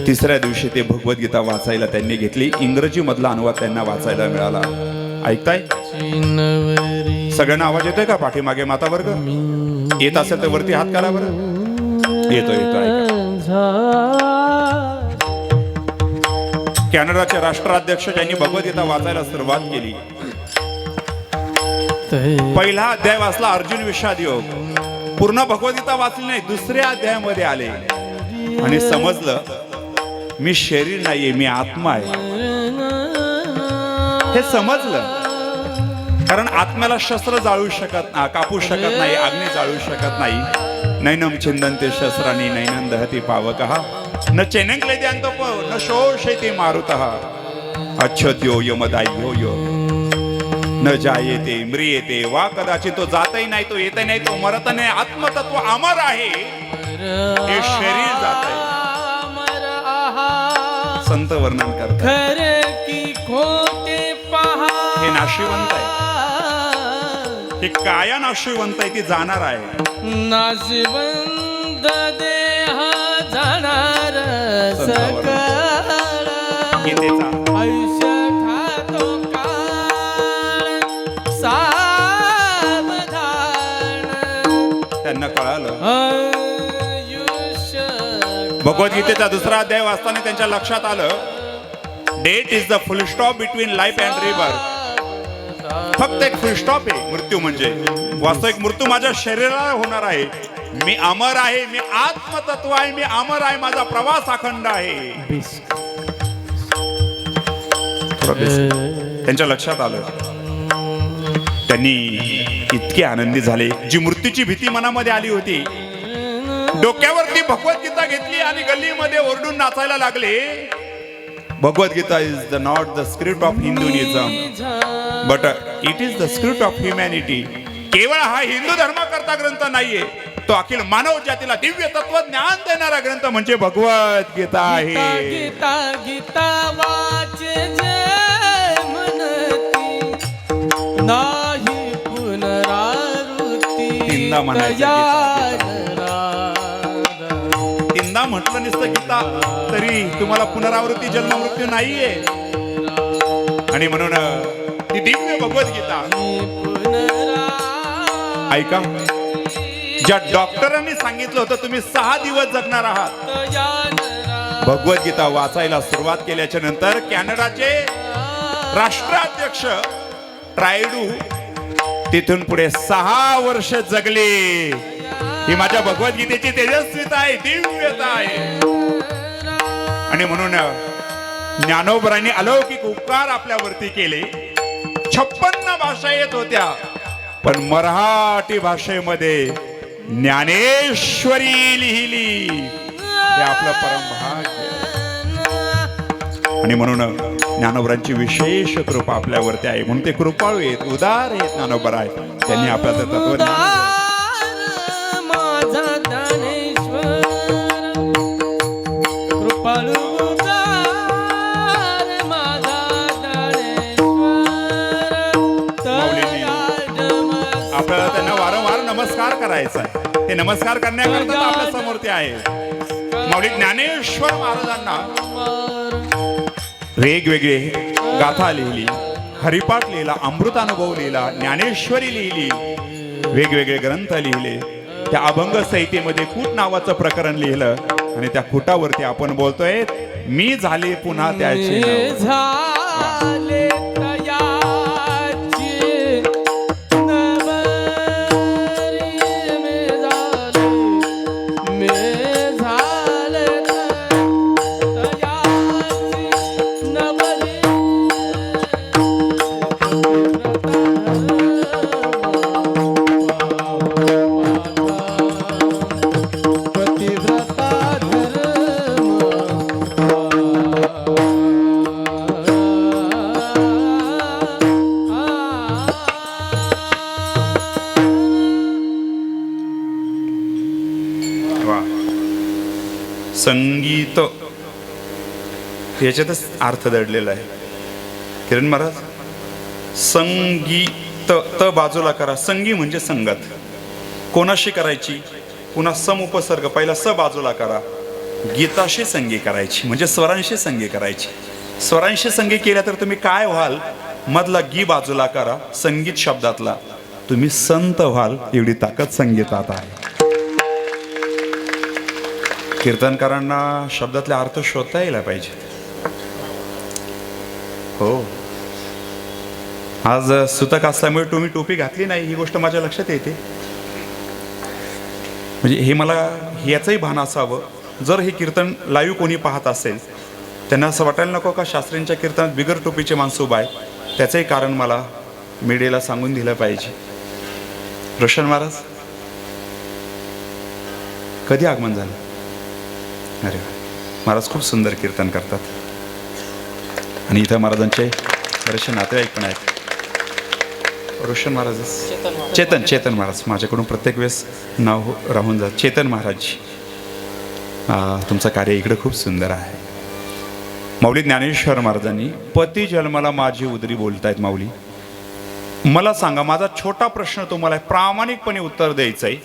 [SPEAKER 1] 3ऱ्या दिवशी ते भगवद्गीता वाचायला त्यांनी घेतली. इंग्रजी मधला अनुवाद त्यांना वाचायला मिळाला. ऐकताय? सगळ्यांना आवाज येतोय का पाठीमागे माता वर्ग? येत असेल तर वरती हात करा बरं. येतो ऐका. कॅनडाचे राष्ट्राध्यक्ष ज्यांनी भगवद्गीता वाचायला सुरुवात केली, पहिला अध्याय वाचला अर्जुन विषाद योग. पूर्ण भगवद्गीता वाचली नाही, 2ऱ्या अध्यायामध्ये आले आणि समजलं मी शरीर नाहीये, मी आत्मा आहे. हे समजलं. कारण आत्म्याला शस्त्र जाळू शकत कापू शकत नाही, अग्नी जाळू शकत नाही. नैनम छिंदन्ते शस्त्राणी नैनम दहती पावकः न चेनंक्लेद्यांतोप न शोषयते मारुतः अच्छद्यो यमदायो यो न जायेते म्रियेते वा कदाचित तो जातही नाही तो येतही नाही तो मरत नाही आत्मतत्व अमर आहे हे शरीर जात आहे संत वर्णन करतात
[SPEAKER 2] खरे की खोटे पहा
[SPEAKER 1] हे नाशिवंत आहे हे काया नाशिवंत आहे ती जाणार आहे
[SPEAKER 2] नाशिवंत देह जाणार सकळ
[SPEAKER 1] गीतेचा
[SPEAKER 2] आयुष्य खातो काळ सावधान
[SPEAKER 1] त्यांना कळालं
[SPEAKER 2] आयुष्य
[SPEAKER 1] भगवद्गीतेचा दुसरा अध्याय वाचताना त्यांच्या लक्षात आलं death is the full stop between life and rebirth फक्त एक फुल स्टॉप आहे मृत्यू म्हणजे वास्तविक मृत्यू माझ्या शरीराला होणार आहे मी अमर आहे मी आत्मतत्व आहे मी अमर आहे माझा प्रवास अखंड आहे त्यांच्या लक्षात आलं त्यांनी इतके आनंदी झाले जी मृत्यूची भीती मनामध्ये आली होती डोक्यावरती भगवद्गीता घेतली आणि गल्लीमध्ये ओरडून नाचायला लागले Bhagavad Gita is the not the script of Hinduism but it is the script of humanity केवळ हा हिंदू धर्माकरता ग्रंथ नाहीये तो अखिल मानव जातीला दिव्य तत्व ज्ञान देणारा ग्रंथ म्हणजे भगवद्गीता आहे
[SPEAKER 2] गीता गीता वाचे जे म्हणती नाही पुनरावृत्ती
[SPEAKER 1] तीनदा म्हणायचं तीनदा म्हटलं नसतं गीता तरी तुम्हाला पुनरावृत्ती जन्म मृत्यू नाहीये आणि म्हणून ती दिव्य भगवद्गीता ऐका ज्या डॉक्टरांनी सांगितलं होतं तुम्ही 6 दिवस जगणार आहात भगवद्गीता वाचायला सुरुवात केल्याच्या नंतर कॅनडाचे राष्ट्राध्यक्ष ट्रायडू तिथून पुढे 6 वर्ष जगले ही माझ्या भगवद्गीतेची तेजस्वीता आहे दिव्यता आहे आणि म्हणून ज्ञानोबरांनी अलौकिक उपकार आपल्यावरती केले 56 भाषा येत होत्या पण मराठी भाषेमध्ये ज्ञानेश्वरी लिहिली हे आपलं परमभाग्य आणि म्हणून ज्ञानोबरांची विशेष कृपा आपल्यावरती आहे म्हणून ते कृपाळू आहेत उदार आहेत ज्ञानोबर आहे त्यांनी आपल्याला तत्वज्ञान आपल्याला त्यांना वारंवार नमस्कार करायचा आहे ते नमस्कार करण्याकरता आपल्या समोर ते आहे माऊली ज्ञानेश्वर महाराजांना वेगवेगळे गाथा लिहिली हरिपाठ लिहिला अमृतानुभव लिहिला ज्ञानेश्वरी लिहिली वेगवेगळे ग्रंथ लिहिले त्या अभंग संहितेमध्ये कूट नावाचं प्रकरण लिहिलं आणि त्या कुटावरती आपण बोलतोय मी झाले पुन्हा त्याचे
[SPEAKER 2] झाले
[SPEAKER 1] संगीत याच्यातच अर्थ दडलेला आहे किरण महाराज संगीत त बाजूला करा संगी म्हणजे संगत कोणाशी करायची पुन्हा सम उपसर्ग पहिला स बाजूला करा गीताशी संगी करायची म्हणजे स्वरांशी संगी करायची स्वरांशी संगी केल्या तर तुम्ही काय व्हाल मधला गी बाजूला करा संगीत शब्दातला तुम्ही संत व्हाल एवढी ताकद संगीतात आहे कीर्तनकारांना शब्दातले अर्थ शोधता यायला पाहिजे हो आज सुतक असल्यामुळे तुम्ही टोपी घातली नाही ही गोष्ट माझ्या लक्षात येते म्हणजे हे मला याचंही भान असावं जर हे कीर्तन लाईव्ह कोणी पाहत असेल त्यांना असं वाटायला नको का शास्त्रींच्या कीर्तनात बिगर टोपीचे माणसं उभा आहे त्याचंही कारण मला मीडियाला सांगून दिलं पाहिजे रोशन महाराज कधी आगमन झालं अरे महाराज खूप सुंदर कीर्तन करतात आणि इथं महाराजांचे बरेचसे नातेवाईक पण आहेत. रोशन महाराज, चेतन महाराज, माझ्याकडून प्रत्येक वेळेस नाव राहून जात. चेतन महाराज, तुमचं कार्य इकडं खूप सुंदर आहे. माऊली ज्ञानेश्वर महाराजांनी पती जन्माला माझी उदरी बोलतायत. माऊली, मला सांगा, माझा छोटा प्रश्न तुम्हाला प्रामाणिकपणे उत्तर द्यायचं आहे.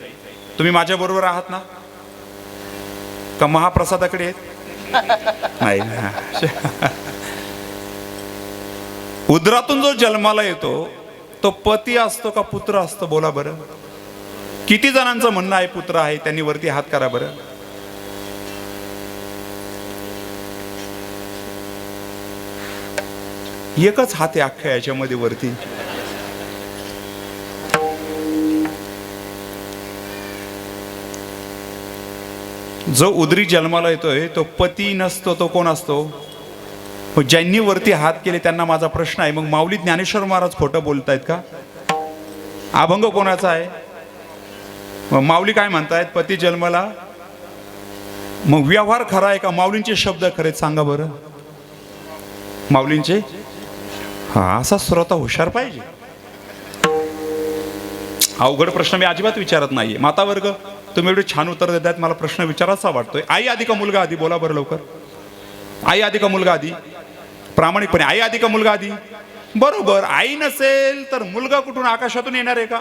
[SPEAKER 1] तुम्ही माझ्या बरोबर आहात ना? का महाप्रसादाकडे आहेत? नाही ना. उदरातून जो जन्माला येतो तो पती असतो का पुत्र असतो? बोला बरं. किती जणांचं म्हणणं आहे पुत्र आहे? त्यांनी वरती हात करा बरं. एकच हात आहे अख्ख्या याच्यामध्ये वरती. जो उदरी जन्माला येतोय तो पती नसतो, तो कोण असतो? ज्यांनी वरती हात केले त्यांना माझा प्रश्न आहे, मग माऊली ज्ञानेश्वर महाराज खोटं बोलतायत का? अभंग कोणाचा आहे? मग माऊली काय म्हणतायत? पती जन्माला. मग व्यवहार खरा आहे का? माऊलींचे शब्द खरे? सांगा बरं. माऊलींचे? हा, असा श्रोता हुशार पाहिजे. अवघड प्रश्न मी अजिबात विचारत नाहीये. माता वर्ग, तुम्ही एवढे छान उत्तर देत आहेत, मला प्रश्न विचारायचा वाटतोय. आई आधी का मुलगा आधी? बोला बरं लवकर. आई आधी का मुलगा आधी? प्रामाणिकपणे, आई आधी का मुलगा आधी? बरोबर. आई नसेल तर मुलगा कुठून आकाशातून येणार आहे का?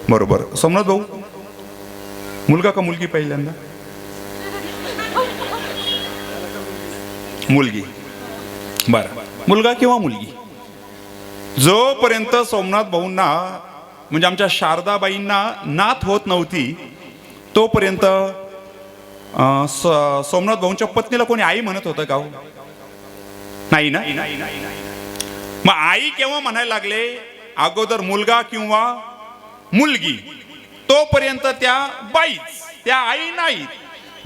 [SPEAKER 1] बरोबर. सोमनाथ भाऊ, मुलगा का मुलगी पहिल्यांदा? मुलगी. बरं, मुलगा किंवा मुलगी. जोपर्यंत सोमनाथ भाऊंना म्हणजे आमच्या शारदाबाईंना नात होत नव्हती तोपर्यंत सोमनाथ भाऊंच्या पत्नीला कोणी आई म्हणत होतं का? नाही ना. मग आई केव्हा म्हणायला लागले? अगोदर मुलगा किंवा मुलगी, तोपर्यंत त्या बाईच, त्या आई नाही.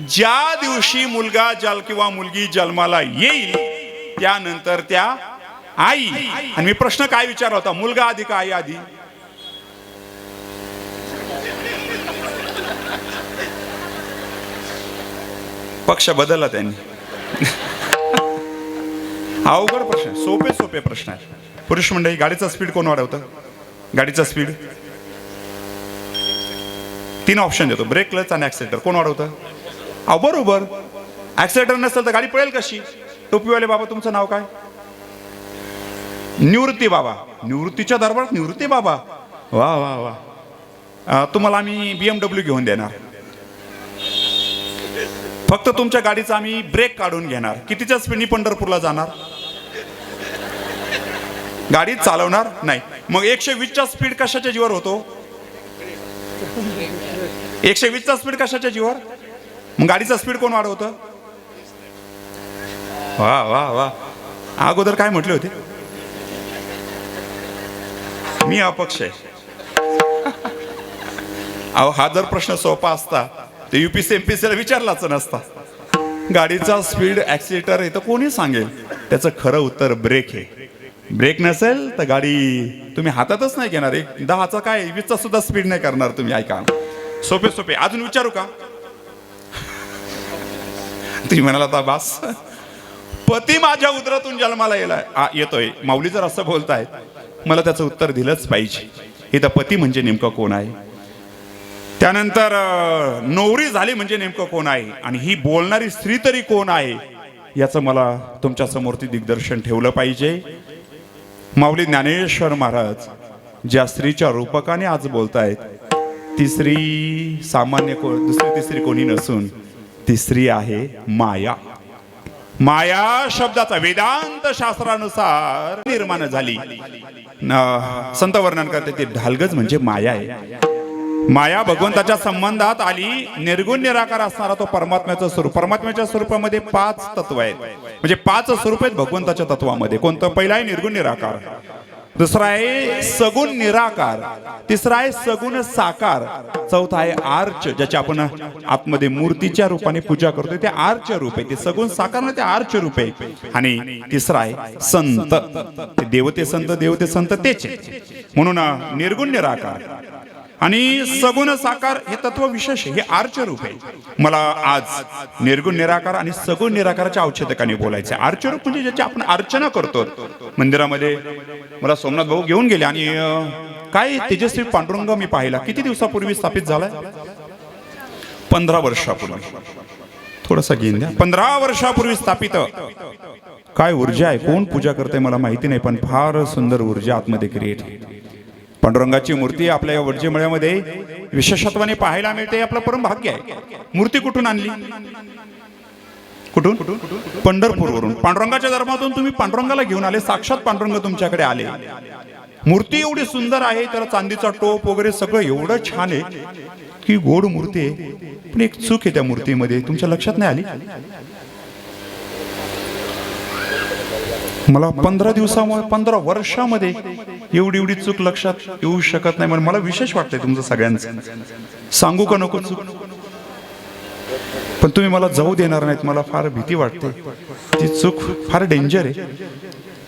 [SPEAKER 1] ज्या दिवशी मुलगा किंवा मुलगी जन्माला येईल त्यानंतर त्या आई. आणि मी प्रश्न काय विचारला होता? मुलगा आधी का आई आधी? पक्ष बदलला त्यांनी. अवघड प्रश्न, सोपे प्रश्न आहे. पुरुष मंडळी, गाडीचा स्पीड कोण वाढवतं? गाडीचा स्पीड 3 ऑप्शन देतो: ब्रेक, क्लच आणि ऍक्सिलेटर. कोण वाढवतं? अहो बरोबर. ऍक्सिलेटर नसेल तर गाडी पळेल कशी? टोपीवाले बाबा, तुमचं नाव काय? निवृत्ती बाबा. निवृत्तीच्या दरबारात निवृत्ती बाबा. वा वा वा. तुम्हाला आम्ही BMW घेऊन देणार, फक्त तुमच्या गाडीचा आम्ही ब्रेक काढून घेणार. कितीच्या स्पीडनी पंढरपूरला जाणार? गाडी चालवणार नाही. मग 120चा स्पीड कशाच्या जीवर होतो? 120चा स्पीड कशाच्या जीवर? मग गाडीचा स्पीड कोण वाढवतं? वा वा वा. अगोदर काय म्हटले होते? मी अपक्ष आहे. अहो, हा जर प्रश्न सोपा असता तर UPSC MPSC ला विचारलाच नसता. गाडीचा स्पीड ऍक्सिलेटर आहे तर कोणी सांगेल? त्याचं खरं उत्तर ब्रेक आहे. ब्रेक नसेल तर गाडी तुम्ही हातातच नाही घेणार. 10चा काय 20चा सुद्धा स्पीड नाही करणार तुम्ही. ऐका, सोपे. अजून विचारू का? तुम्ही म्हणाला आता बास. पती माझ्या उदरातून जन्माला येतोय. माऊली जर असं बोलतायत मला त्याचं उत्तर दिलंच पाहिजे. इथं पती म्हणजे नेमकं कोण आहे? त्यानंतर नवरी झाली म्हणजे नेमकं कोण आहे? आणि ही बोलणारी स्त्री तरी कोण आहे याचं मला तुमच्या समोर दिग्दर्शन ठेवलं पाहिजे. माऊली ज्ञानेश्वर महाराज ज्या स्त्रीच्या रूपकाने आज बोलतायत ती स्त्री सामान्य दुसरी तिसरी कोणी नसून ती स्त्री आहे माया. माया शब्दाचा वेदांत शास्त्रानुसार निर्माण झाली. संत वर्णन करते ते ढालगज म्हणजे माया आहे. माया भगवंताच्या संबंधात आली. निर्गुण निराकार असणारा तो परमात्म्याचं स्वरूप. परमात्म्याच्या स्वरूपामध्ये 5 तत्व आहेत, म्हणजे 5 स्वरूप आहेत भगवंताच्या तत्वामध्ये. कोणतं? पहिला आहे निर्गुण निराकार, दुसरा आहे सगुण निराकार, तिसरा आहे सगुण साकार, चौथा आहे आर्च, ज्याची आपण आतमध्ये मूर्तीच्या रूपाने पूजा करतोय ते आर्च रूप आहे. ते सगुण साकार ना, ते आर्च रूप आहे. आणि तिसरा आहे संत. ते देवते संत तेच. म्हणून निर्गुण निराकार. आणि सगुण साकार हे तत्व विशेष हे आर्च रूप आहे. मला आज निर्गुण निराकार आणि सगुण निराकाराच्या औचित्यकाने बोलायचं. आर्च रूप म्हणजे ज्याची आपण अर्चना करतो मंदिरामध्ये. मला सोमनाथ भाऊ घेऊन गेले आणि काय तेजस्वी पांडुरंग मी पाहिला. किती दिवसापूर्वी स्थापित झालाय? 15 वर्षापूर्वी. थोडासा घेऊन द्या. 15 वर्षापूर्वी स्थापित. काय ऊर्जा आहे, कोण पूजा करते मला माहिती नाही, पण फार सुंदर ऊर्जा आतमध्ये क्रिएट. पांडुरंगाची मूर्ती आपल्या या वडजेमळ्यामध्ये विशेषत्वाने पाहायला मिळते. आपलं परम भाग्य आहे. मूर्ती कुठून आणली? कुठून? पंढरपूरवरून. पांडुरंगाच्या धर्मातून तुम्ही पांडुरंगाला घेऊन आले. साक्षात पांडुरंग तुमच्याकडे आले. मूर्ती एवढी सुंदर आहे, त्याला चांदीचा टोप वगैरे सगळं एवढं छान आहे की गोड मूर्ती आहे. पण एक चूक आहे त्या मूर्तीमध्ये, तुमच्या लक्षात नाही आली? मला 15 दिवसामध्ये 15 वर्षामध्ये एवढी चूक लक्षात येऊ शकत नाही. मला विशेष वाटतंय तुमचं सगळ्यांचं. सांगू का नको चूक? पण तुम्ही मला जाऊ देणार नाहीत. मला फार भीती वाटते. ती चूक फार डेंजर आहे.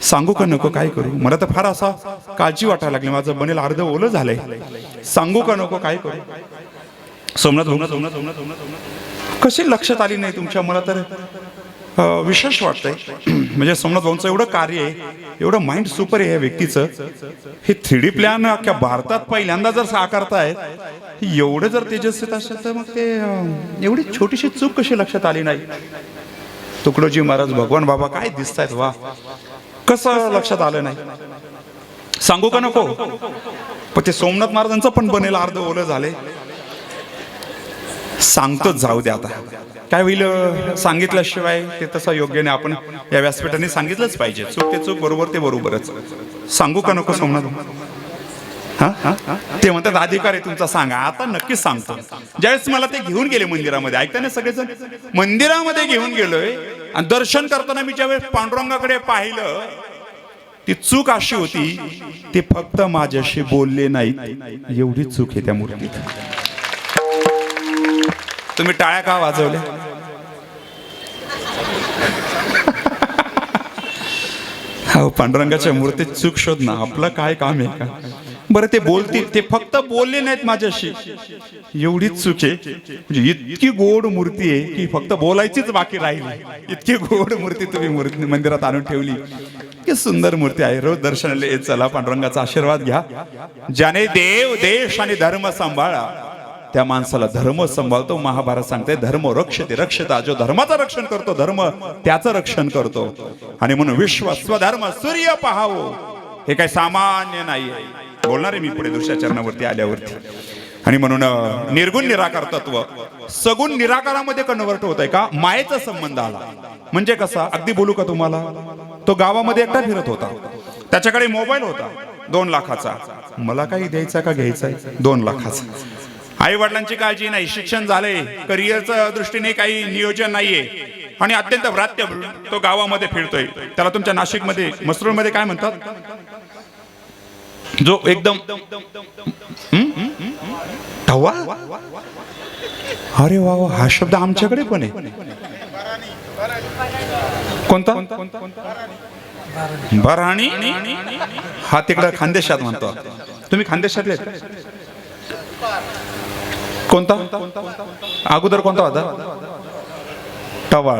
[SPEAKER 1] सांगू का नको? काय करू? मला तर फार असा काळजी वाटायला लागली. माझं बनेल अर्ध ओलं झालंय. सांगू का नको? काय करू? सोमनाथ कशी लक्षात आली नाही तुमच्या? मला तर विशेष वाटतंय. म्हणजे सोमनाथ भाऊंचं एवढं कार्य आहे, एवढं माइंड सुपर आहे या व्यक्तीचं. हे 3D प्लॅन अख्ख्या भारतात पहिल्यांदा जर साकारतायत, एवढं जर तेजस्वी असेल तर मग ते एवढी छोटीशी चूक कशी लक्षात आली नाही? तुकडोजी महाराज, भगवान बाबा काय दिसतायत. वा, कसं लक्षात आलं नाही? सांगू का नको? पण ते सोमनाथ महाराजांचं पण बनेल अर्ध ओलं झाले. सांगतोच, जाऊ द्या. आता काय होईल? सांगितल्याशिवाय ते तसं योग्य नाही. आपण या व्यासपीठाने सांगितलंच पाहिजे. चूक ते चूक, बरोबर ते बरोबरच. सांगू का नको सोमनाथ? ते म्हणतात अधिकार आहे तुमचा, सांगा. आता नक्कीच सांगतो. ज्यावेळेस मला ते घेऊन गेले मंदिरामध्ये, ऐकता ना सगळेजण, मंदिरामध्ये घेऊन गेलोय आणि दर्शन करताना मी ज्यावेळेस पांडुरंगाकडे पाहिलं, ती चूक अशी होती, ते फक्त माझ्याशी बोलले नाहीत. एवढी चूक आहे त्या मूर्तीत. तुम्ही टाळ्या का वाजवल्या? हो, पांडुरंगाच्या मूर्तीत चूक शोधणं आपलं काय काम आहे का? बरं, ते बोलतील, ते फक्त बोलले नाहीत माझ्याशी. एवढीच चूक आहे. म्हणजे इतकी गोड मूर्ती आहे की फक्त बोलायचीच बाकी राहिली. इतकी गोड मूर्ती तुम्ही मूर्ती मंदिरात आणून ठेवली. इतकी सुंदर मूर्ती आहे. रोज दर्शनाला येत चला, पांडुरंगाचा आशीर्वाद घ्या. ज्याने देव, देश आणि धर्म सांभाळा, त्या माणसाला धर्म सांभाळतो. महाभारत सांगते, धर्म रक्षते रक्षता. जो धर्माचं रक्षण करतो, धर्म त्याचं रक्षण करतो. आणि म्हणून विश्व स्वधर्म सूर्य पाहावो, हे काय सामान्य नाही आहे. बोलणार आहे मी पुढे दुसऱ्या आल्यावरती. आणि म्हणून निर्गुण निराकार तत्व सगुण निराकारामध्ये कन्वर्ट होत आहे का? मायेचा संबंध आला म्हणजे कसा? अगदी बोलू का तुम्हाला? तो गावामध्ये एकटा फिरत होता. त्याच्याकडे मोबाईल होता 2 लाखाचा. मला काही द्यायचा का घ्यायचा? 2 लाखाचा. आई वडिलांची काळजी नाही, शिक्षण झालंय, करिअरच्या दृष्टीने काही नियोजन नाहीये आणि अत्यंत व्रात्य तो गावामध्ये फिरतोय. त्याला तुमच्या नाशिकमध्ये, मसरूळमध्ये काय म्हणतात? जो एकदम टवा. अरे वा, हा शब्द आमच्याकडे पण आहे. कोणता? बराणी. हा तिकडे खानदेशात म्हणतो. तुम्ही खानदेशातले? कोणता? अगोदर कोणता होता? टवाळ.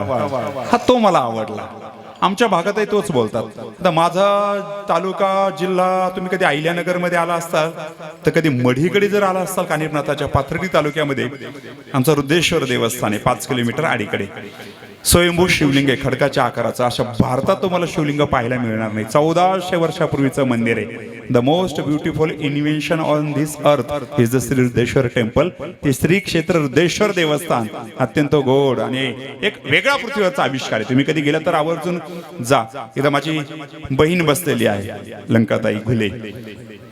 [SPEAKER 1] हा, तो मला आवडला. आमच्या भागातही तोच बोलतात. आता माझा तालुका, जिल्हा, तुम्ही कधी अहिल्यानगर मध्ये आला असताल तर कधी मढीकडे जर आला असताल, कानिपनाथाच्या पाथर्डी तालुक्यामध्ये आमचं रुद्रेश्वर देवस्थान आहे 5 किलोमीटर आडीकडे. स्वयंभू शिवलिंग आहे खडकाच्या आकाराचं. अशा भारतात तुम्हाला शिवलिंग पाहायला मिळणार नाही. 1400 वर्षापूर्वीचं मंदिर आहे. The most beautiful invention on this earth is the Shri Rudreshwar temple. ते श्री क्षेत्र रुद्रेश्वर देवस्थान अत्यंत गोड आणि एक वेगळा पृथ्वीवरचा आविष्कार आहे. तुम्ही कधी गेला तर आवर्जून जा. इथं माझी बहीण बसलेली आहे, लंकाताई घुले.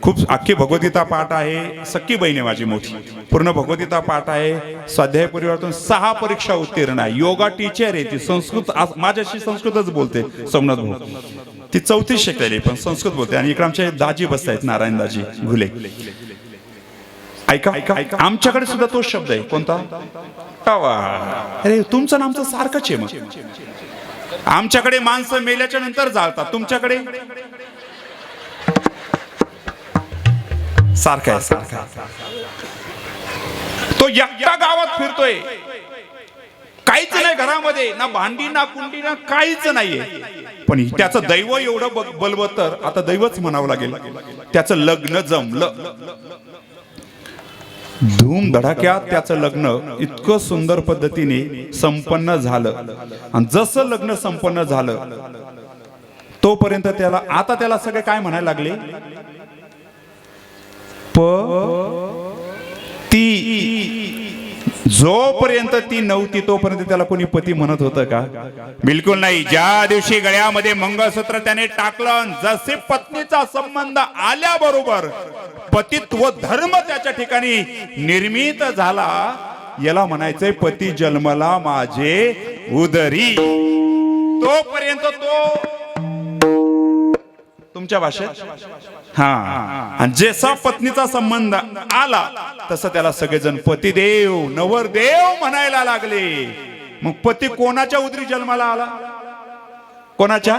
[SPEAKER 1] खूप अख्खी भगवद्गीता पाठ आहे. सख्खी बहीण आहे माझी मोठी. पूर्ण भगवद्गीता पाठ आहे. स्वाध्याय परिवारातून 6 परीक्षा उत्तीर्ण आहे. योगा टीचर आहे ती. संस्कृत, माझ्याशी संस्कृतच बोलते. सोमनाथ भाऊ ती 4थी शिकलेली पण संस्कृत बोलते. आणि इकडे आमचे दाजी बसतायत, नारायण दाजी घुले. ऐका ऐका, आमच्याकडे सुद्धा तोच शब्द आहे. कोणता? टवा. अरे, तुमचं नामचं सारखंच आहे. मग आमच्याकडे माणसं मेल्याच्या नंतर जाळतात, तुमच्याकडे सारखा आहे, सारखा आहे. तो एकटा गावात फिरतोय, काहीच नाही घरामध्ये, ना भांडी ना कुंडी ना काहीच नाहीये. पण त्याचं दैव एवढं बलवत्तर, आता दैवच म्हणावं लागेल, त्याचं लग्न जमलं. धूम धडाक्यात त्याचं लग्न इतकं सुंदर पद्धतीने संपन्न झालं. आणि जसं लग्न संपन्न झालं तोपर्यंत त्याला सगळे काय म्हणायला लागले, जोपर्यंत ती नव्हती तोपर्यंत त्याला कोणी पती म्हणत होतं का? बिलकुल नाही. ज्या दिवशी गळ्यामध्ये मंगळसूत्र त्याने टाकलं, जसे पत्नीचा संबंध आल्याबरोबर पतित्व धर्म त्याच्या ठिकाणी निर्मित झाला. याला म्हणायचंय पती जन्मला माझे उदरी. तोपर्यंत तो तुमच्या भाषेत आणि जसा पत्नीचा संबंध आला तसं त्याला सगळेजण पतिदेव नवरदेव म्हणायला लागले. मग पती कोणाच्या उदरी जन्माला आला? कोणाच्या?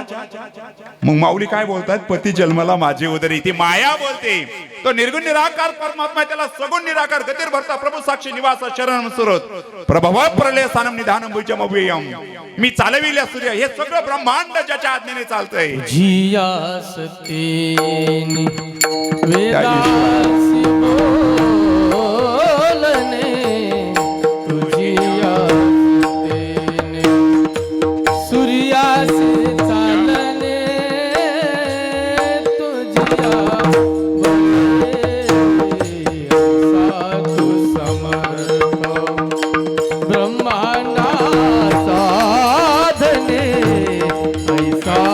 [SPEAKER 1] मग माऊली काय बोलतात? पती जन्माला माझी उदरी. ती माया बोलते. तो निर्गुण निराकार परमात्मा, त्याला सगुण निराकार गतीर भरता प्रभू साक्षी निवास शरण सुरत प्रभव प्रलय स्थानम निधानम भुजम अव्ययम. मी चालविल्या सूर्य, हे सगळं ब्रह्मांड ज्याच्या आज्ञेने चालतंय.
[SPEAKER 2] जियास तेनी वेदासी बोलणे, तुझियास तेनी सूर्यासी चालणे, तुझिया बोलणे साधु समर्थ ब्रह्मांडा साधने ऐसा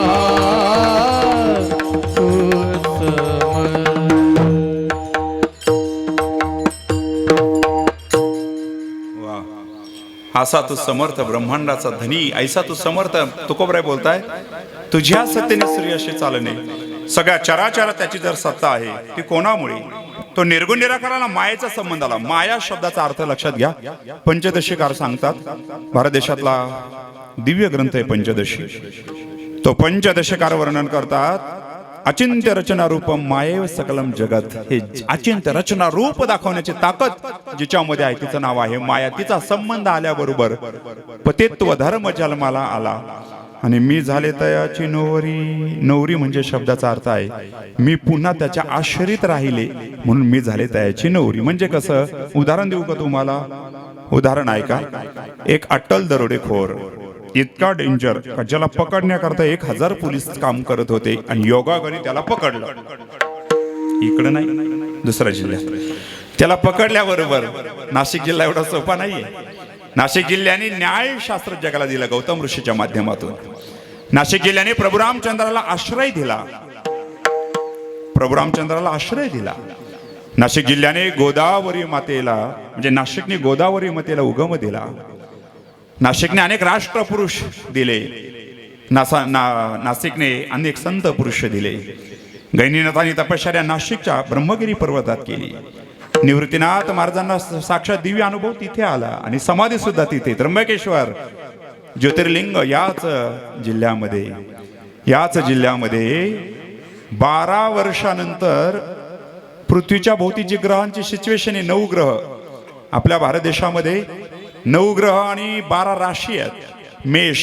[SPEAKER 1] असा तू समर्थ ब्रह्मांडाचा धनी, ऐसा तू समर्थ. तुकोबराय बोलताय, तुझ्या सत्तेने सूर्याशी चालणे. सगळ्या चराचरात त्याची जर सत्ता आहे ती कोणामुळे? तो निर्गुण निराकाराला मायेचा संबंध आला. माया शब्दाचा अर्थ लक्षात घ्या. पंचदशीकार सांगतात, भारत देशातला दिव्य ग्रंथ आहे पंचदशी. तो पंचदशीकार वर्णन करतात, अचिंत्य रचना रूपम मायेव सकलम जगत. हे अचिंत्य रचना रूप दाखवण्याची ताकद जिच्यामध्ये आहे तिचं नाव आहे माया. तिचा संबंध आल्याबरोबर पतित्व धर्म जन्माला आला. आणि मी झाले तयाची नवरी. नवरी म्हणजे शब्दाचा अर्थ आहे मी पुन्हा त्याच्या आश्रित राहिले, म्हणून मी झाले तयाची नवरी. म्हणजे कसं? उदाहरण देऊ का तुम्हाला? उदाहरण आहे का? एक अट्टल दरोडेखोर, इतका डेंजर का ज्याला पकडण्याकरता 1000 पोलीस काम करत होते आणि योगाने त्याला पकडलं. इकडं नाही, दुसऱ्या जिल्ह्यात. त्याला पकडल्याबरोबर नाशिक जिल्हा एवढा सोपा नाहीये. नाशिक जिल्ह्याने न्यायशास्त्र जगाला दिलं गौतम ऋषीच्या माध्यमातून. नाशिक जिल्ह्याने प्रभू रामचंद्राला आश्रय दिला. प्रभू रामचंद्राला आश्रय दिला. नाशिक जिल्ह्याने गोदावरी मातेला, म्हणजे नाशिकने गोदावरी मातेला उगम दिला. नाशिकने अनेक राष्ट्रपुरुष दिले. नाशिकने अनेक संत पुरुष दिले. गैनीनाथांनी तपश्चर्या नाशिकच्या ब्रह्मगिरी पर्वतात केली. निवृत्तीनाथ महाराजांना साक्षात दिव्य अनुभव तिथे आला आणि समाधी सुद्धा तिथे. त्र्यंबकेश्वर ज्योतिर्लिंग याच जिल्ह्यामध्ये 12 वर्षानंतर पृथ्वीच्या भोवती जी ग्रहांची सिच्युएशन आहे, 9 ग्रह आपल्या भारत देशामध्ये, 9 ग्रह आणि 12 राशी आहेत. मेष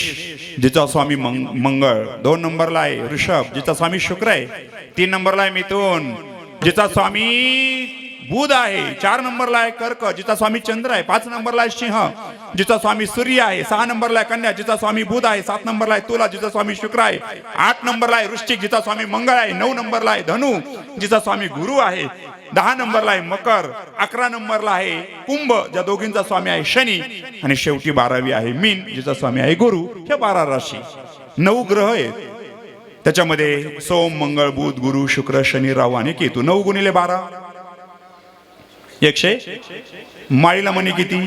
[SPEAKER 1] जिचा स्वामी मंगळ, 2 नंबरला आहे ऋषभ जिचा स्वामी शुक्र आहे, 3 नंबरला आहे मिथुन जिचा स्वामी बुध आहे, 4 नंबरला आहे कर्क जिचा स्वामी चंद्र आहे, 5 नंबरला आहे सिंह जिचा स्वामी सूर्य आहे, 6 नंबरला आहे कन्या जिचा स्वामी बुध आहे, 7 नंबरला आहे तुला जिचा स्वामी शुक्र आहे, 8 नंबरला आहे वृश्चिक जिचा स्वामी मंगळ आहे, 9 नंबरला आहे धनु जिचा स्वामी गुरु आहे, 10 नंबरला आहे मकर, 11 नंबरला आहे कुंभ ज्या दोघींचा स्वामी आहे शनी, आणि शेवटी 12वी आहे मीन जिचा स्वामी आहे गुरु. हे 12 राशी 9 ग्रह आहेत. त्याच्यामध्ये सोम मंगळ बुध गुरु शुक्र शनी राहू आणि केतू. 9 गुणिले 12 100. माळीला म्हणे किती?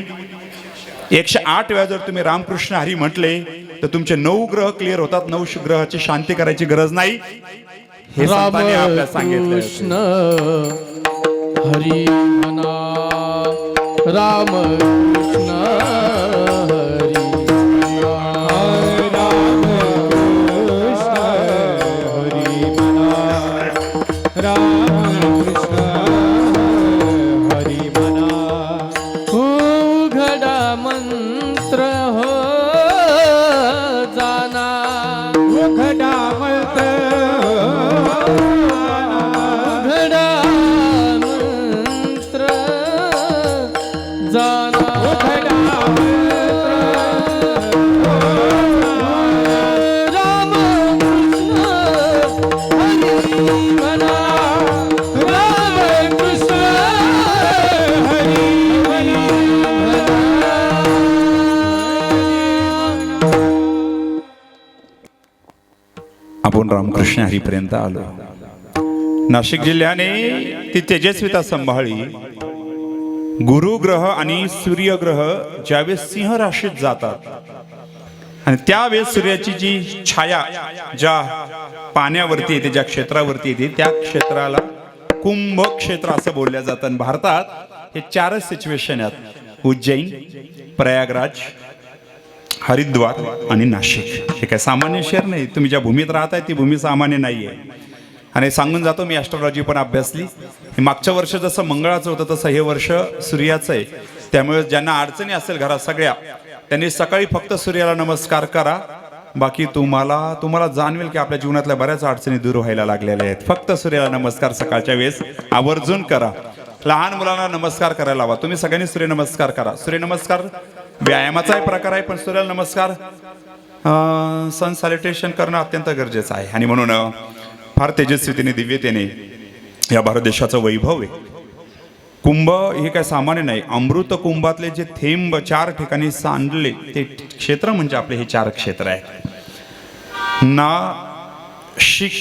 [SPEAKER 1] 108 वेळा जर तुम्ही रामकृष्ण हरी म्हटले तर तुमचे 9 ग्रह क्लिअर होतात. 9 ग्रहाची शांती करायची गरज नाही. हे संतांनी आपल्याला सांगितलं.
[SPEAKER 2] हरी म्हणा राम कृष्ण हरी
[SPEAKER 3] राम कृष्ण हरी म्हणा राम कृष्ण
[SPEAKER 2] मंत्र हो जाना
[SPEAKER 3] उघडा मंत्र
[SPEAKER 2] उघडा मंत्र जाना
[SPEAKER 3] उघडा
[SPEAKER 2] राम कृष्ण हरी म्हणा
[SPEAKER 3] राम कृष्ण हरी
[SPEAKER 1] आपण रामकृष्ण हरीपर्यंत आलो. नाशिक जिल्ह्याने ती तेजस्विता सांभाळली. गुरुग्रह आणि सूर्यग्रह ज्यावेळेस सिंह राशीत जातात आणि त्यावेळेस सूर्याची जी छाया ज्या पाण्यावरती येते, ज्या क्षेत्रावरती येते, त्या क्षेत्राला कुंभ क्षेत्र असं बोलल्या जातं. आणि भारतात हे 4च सिच्युएशन आहेत: उज्जैन, प्रयागराज, हरिद्वार आणि नाशिक. हे काय सामान्य शहर नाही. तुम्ही ज्या भूमीत राहताय ती भूमी सामान्य नाही आहे. आणि सांगून जातो, मी ॲस्ट्रॉलॉजी पण अभ्यासली. मागच्या वर्ष जसं मंगळाचं होतं तसं हे वर्ष सूर्याचं आहे. त्यामुळे ज्यांना अडचणी असेल घरात सगळ्या, त्यांनी सकाळी फक्त सूर्याला नमस्कार करा. बाकी तुम्हाला जाणवेल की आपल्या जीवनातल्या बऱ्याच अडचणी दूर व्हायला लागलेल्या आहेत. फक्त सूर्याला नमस्कार सकाळच्या वेळेस आवर्जून करा. लहान मुलांना नमस्कार करायला लावा. तुम्ही सगळ्यांनी सूर्यनमस्कार करा. सूर्यनमस्कार व्यायामाचाही प्रकार आहे, पण सूर्याला नमस्कार सन सॅल्युटेशन करणं अत्यंत गरजेचं आहे. आणि म्हणून फार तेजस्वीतेने, दिव्यतेने या भारत देशाचं वैभव आहे. कुंभ हे काय सामान्य नाही. अमृत कुंभातले जे थेंब 4 ठिकाणी सांडले ते क्षेत्र म्हणजे आपले हे 4 क्षेत्र आहे. नाशिक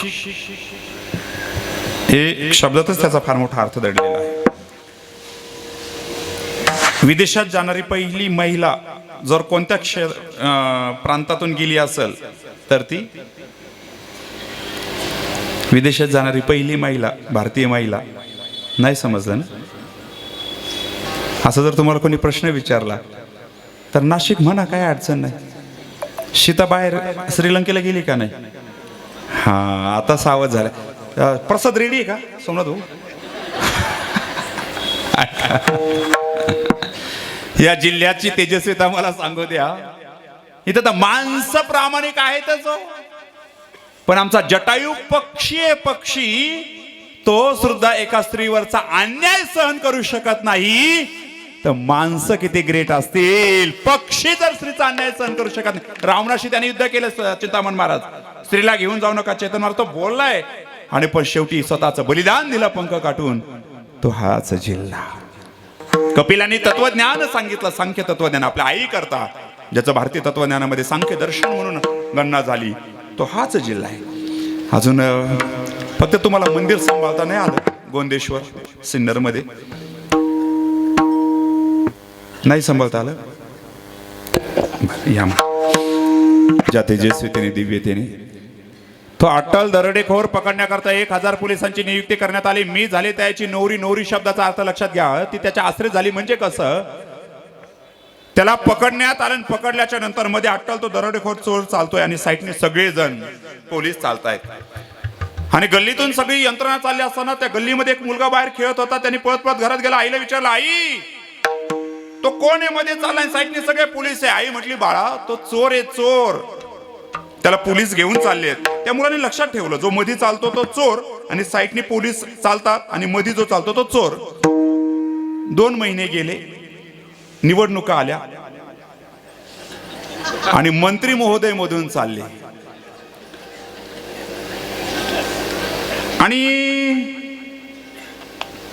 [SPEAKER 1] हे शब्दातच त्याचा फार मोठा अर्थ दडलेला आहे. विदेशात जाणारी पहिली महिला जर कोणत्या प्रांतातून गेली असेल तर ती विदेशात जाणारी पहिली महिला, भारतीय महिला. नाही समजलं ना? असं जर तुम्हाला कोणी प्रश्न विचारला तर नाशिक म्हणा, काय अडचण नाही. सीता बाहेर श्रीलंकेला गेली का नाही? हा, आता सावध झाला. प्रसाद रेडी आहे का सोमनाथ भाऊ? या जिल्ह्याची तेजस्विता मला सांगू द्या. इथं तर माणसं प्रामाणिक आहेतच, पण आमचा जटायू पक्षी आहे. पक्षी तो सुद्धा एका स्त्रीवरचा अन्याय सहन करू शकत नाही, तर माणसं किती ग्रेट असतील. पक्षी जर स्त्रीचा अन्याय सहन करू शकत नाही. रावणाशी त्याने युद्ध केलं चिंतामण महाराज. स्त्रीला घेऊन जाऊ नका, चेतन महाराज तो बोललाय. आणि पण शेवटी स्वतःचं बलिदान दिलं पंख काटून. तो हाच जिल्हा. कपिलांनी तत्वज्ञान सांगितलं, सांख्य तत्वज्ञान आपल्या आई करता, ज्याचं भारतीय तत्वज्ञानामध्ये सांख्य दर्शन म्हणून गणना झाली, तो हाच जिल्हा आहे. अजून फक्त तुम्हाला मंदिर सांभाळता नाही आलं गोंदेश्वर सिन्नरमध्ये? नाही सांभाळता आलं? या ज्या तेजस्वीतेने, दिव्यतेने तो अट्टल दरोडेखोर पकडण्याकरता 1000 पोलिसांची नियुक्ती करण्यात आली. मी झाले त्याची नवरी. नवरी शब्दाचा अर्थ लक्षात घ्या. ती त्याच्या आश्रय झाली म्हणजे कसं? त्याला पकडण्यात आलं. पकडल्याच्या नंतर मध्ये अट्टल तो दरोडेखोर चोर चालतोय आणि साईडने सगळेजण पोलीस चालतायत. आणि गल्लीतून सगळी यंत्रणा चालली असताना त्या गल्लीमध्ये एक मुलगा बाहेर खेळत होता. त्यांनी पळत पळत घरात गेला. आईला विचारलं, आई तो कोण आहे मध्ये चाललाय? साईडने सगळे पोलीस आहे. आई म्हटली, बाळा तो चोर आहे, चोर. त्याला पोलीस घेऊन चालले. त्या मुलाने लक्षात ठेवलं, जो मध्ये चालतो तो चोर आणि साईडने पोलीस चालतात आणि मध्ये जो चालतो तो चोर. 2 महिने गेले, निवडणुका आल्या आणि मंत्री महोदय मधून चालले आणि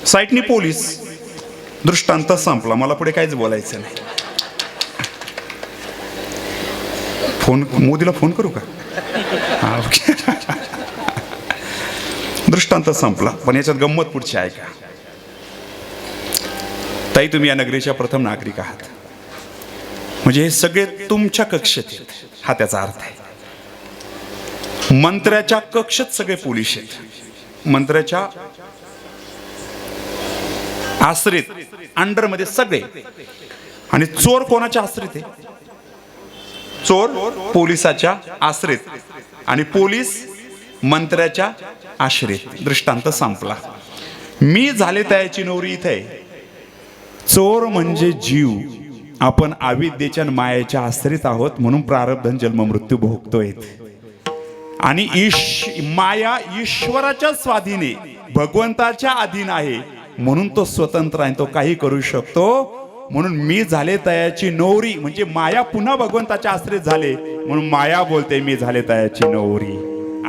[SPEAKER 1] साईडने पोलीस. दृष्टांत संपला. मला पुढे काहीच बोलायचं नाही. फोन मोदीला फोन करू का? हा, ओके. दृष्टांत संपला. पण याच्यात गंमत पुढची आहे का? ताई, तुम्ही या नगरीच्या प्रथम नागरिक आहात. म्हणजे हे सगळे तुमच्या कक्षेत आहेत, हा त्याचा अर्थ आहे. मंत्र्याच्या कक्षेत सगळे पोलीस आहेत. मंत्र्याच्या आश्रित अंडरमध्ये सगळे. आणि चोर कोणाच्या आश्रित आहे? चोर पोलिसाच्या आश्रित आणि पोलीस मंत्र्याच्या आश्रित. दृष्टांत संपला. मी झाले त्याची नवरी इथे. चोर म्हणजे जीव आपण अविद्येच्या आणि मायेच्या आश्रित आहोत म्हणून प्रारब्धन जन्म मृत्यू भोगतोय. आणि माया ईश्वराच्या स्वाधीने भगवंताच्या अधीन आहे म्हणून तो स्वतंत्र आहे, तो काही करू शकतो. म्हणून मी झाले तयाची नवरी, म्हणजे माया पुन्हा भगवंताच्या आश्रित झाले म्हणून माया बोलते मी झाले तयाची नवरी.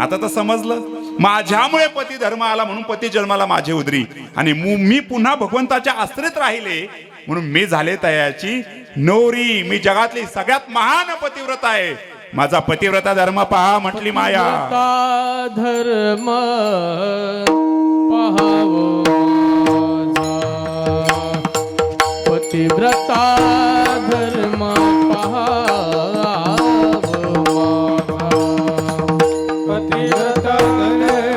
[SPEAKER 1] आता तर समजलं, माझ्यामुळे पती धर्म आला म्हणून पती जन्माला माझे उदरी, आणि मी पुन्हा भगवंताच्या आश्रित राहिले म्हणून मी झाले तयाची नवरी. मी जगातली सगळ्यात महान पतिव्रता आहे, माझा पतिव्रता धर्म पहा म्हटली माया.
[SPEAKER 2] धर्म पहावो पतिव्रता धर्म पहावो
[SPEAKER 3] पतिव्रता धर्म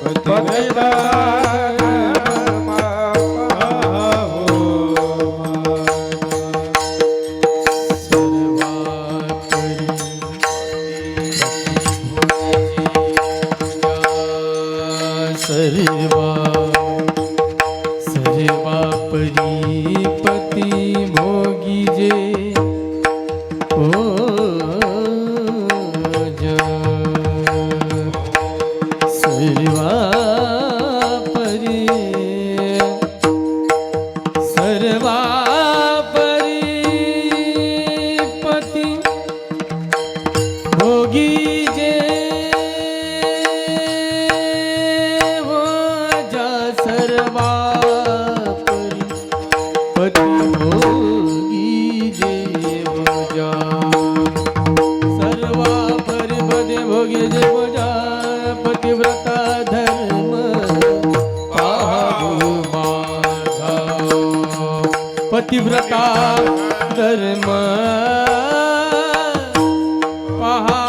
[SPEAKER 3] पतिव्रता
[SPEAKER 2] सर्वा परी भोगी जे सर्वा परी भोगी जे पतिव्रता धर्म पाहू माझा पतिव्रता धर्म पहा.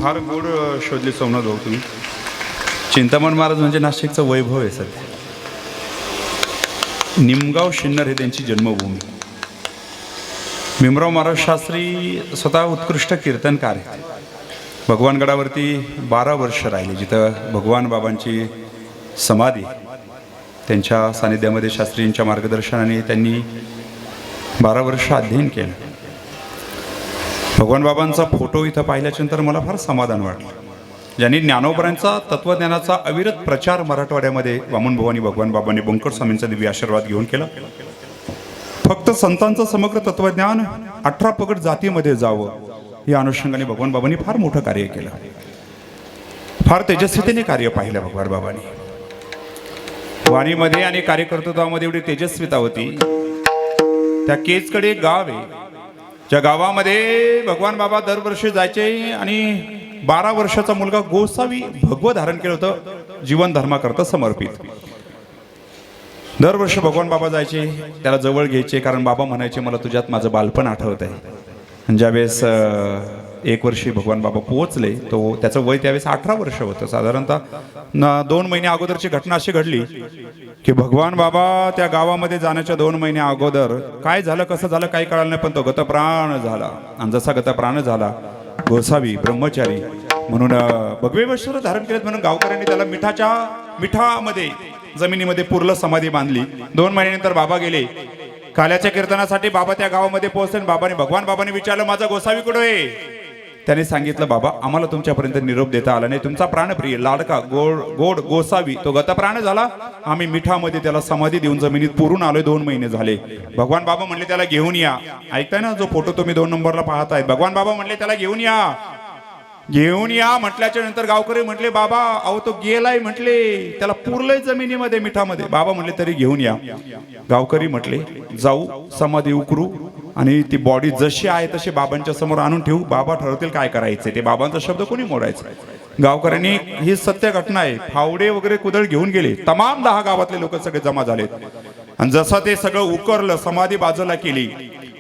[SPEAKER 1] फार गोड शोधली सोमनाथ भाऊ तुम्ही. चिंतामण महाराज म्हणजे नाशिकचं वैभव आहे सध्या. निमगाव शिन्नर हे त्यांची जन्मभूमी. भीमराव महाराज शास्त्री स्वतः उत्कृष्ट कीर्तनकार आहेत. भगवानगडावरती 12 वर्ष राहिले, जिथं भगवान बाबांची समाधी. त्यांच्या सानिध्यामध्ये शास्त्रींच्या मार्गदर्शनाने त्यांनी 12 वर्ष अध्ययन केलं. भगवान बाबांचा फोटो इथं पाहिल्याच्यानंतर मला फार समाधान वाटलं. ज्यांनी ज्ञानोबरांचा तत्वज्ञानाचा अविरत प्रचार मराठवाड्यामध्ये वामन भवानी भगवान बाबांनी बंकट स्वामींचा दिव्य आशीर्वाद घेऊन केला. फक्त संतांचं समग्र तत्वज्ञान 18 पगड जातीमध्ये जावं या अनुषंगाने भगवान बाबांनी फार मोठं कार्य केलं. फार तेजस्वीतेने कार्य पाहिलं भगवान बाबांनी. वाणीमध्ये आणि कार्यकर्तृत्वामध्ये एवढी तेजस्विता होती. त्या केजकडे एक गाव आहे, ज्या गावामध्ये भगवान बाबा दरवर्षी जायचे आणि 12 वर्षाचा मुलगा गोसावी भगवं धारण केलं होतं, जीवन धर्माकरता समर्पित. दरवर्षी भगवान बाबा जायचे, त्याला जवळ घ्यायचे, कारण बाबा म्हणायचे मला तुझ्यात माझं बालपण आठवत आहे. आणि ज्यावेळेस 1 वर्षी भगवान बाबा पोहोचले, तो त्याचं वय त्यावेळेस 18 वर्ष होतं. साधारणतः 2 महिने अगोदरची घटना अशी घडली की भगवान बाबा त्या गावामध्ये जाण्याच्या 2 महिन्या अगोदर काय झालं कसं झालं काही कळालं नाही, पण तो गतप्राण झाला. आणि जसा गतप्राण झाला, गोसावी ब्रह्मचारी म्हणून भगवे वस्त्र धारण केलेत म्हणून गावकऱ्यांनी त्याला मिठामध्ये जमिनीमध्ये पुरलं समाधी बांधली. 2 महिन्यानंतर बाबा गेले काल्याच्या कीर्तनासाठी. बाबा त्या गावामध्ये पोहोचले. भगवान बाबांनी विचारलं माझा गोसावी कुठे आहे? त्याने सांगितलं बाबा आम्हाला तुमच्यापर्यंत निरोप देता आला नाही. तुमचा प्राणप्रिय लाडका गोड गोसावी तो गतप्राण झाला. आम्ही मिठामध्ये त्याला समाधी देऊन जमिनीत पुरून आलोय. 2 महिने झाले. भगवान बाबा म्हणले त्याला घेऊन या. ऐकताय ना जो फोटो तुम्ही 2 नंबरला पाहताय, भगवान बाबा म्हणले त्याला घेऊन या म्हटल्याच्या नंतर गावकरी म्हटले बाबा अहो तो गेलाय, म्हटले त्याला पुरलंय जमिनीमध्ये मिठामध्ये. बाबा म्हटले तरी घेऊन या. गावकरी म्हटले जाऊ समाधी उकरू आणि ती बॉडी जशी आहे तशी बाबांच्या समोर आणून ठेवू. बाबा ठरवतील काय करायचे ते. बाबांचा शब्द कोणी मोडायचा. गावकऱ्यांनी ही सत्य घटना आहे, फावडे वगैरे कुदळ घेऊन गेले. तमाम 10 गावातले लोक सगळे जमा झालेत. आणि जसं ते सगळं उकरलं, समाधी बाजूला केली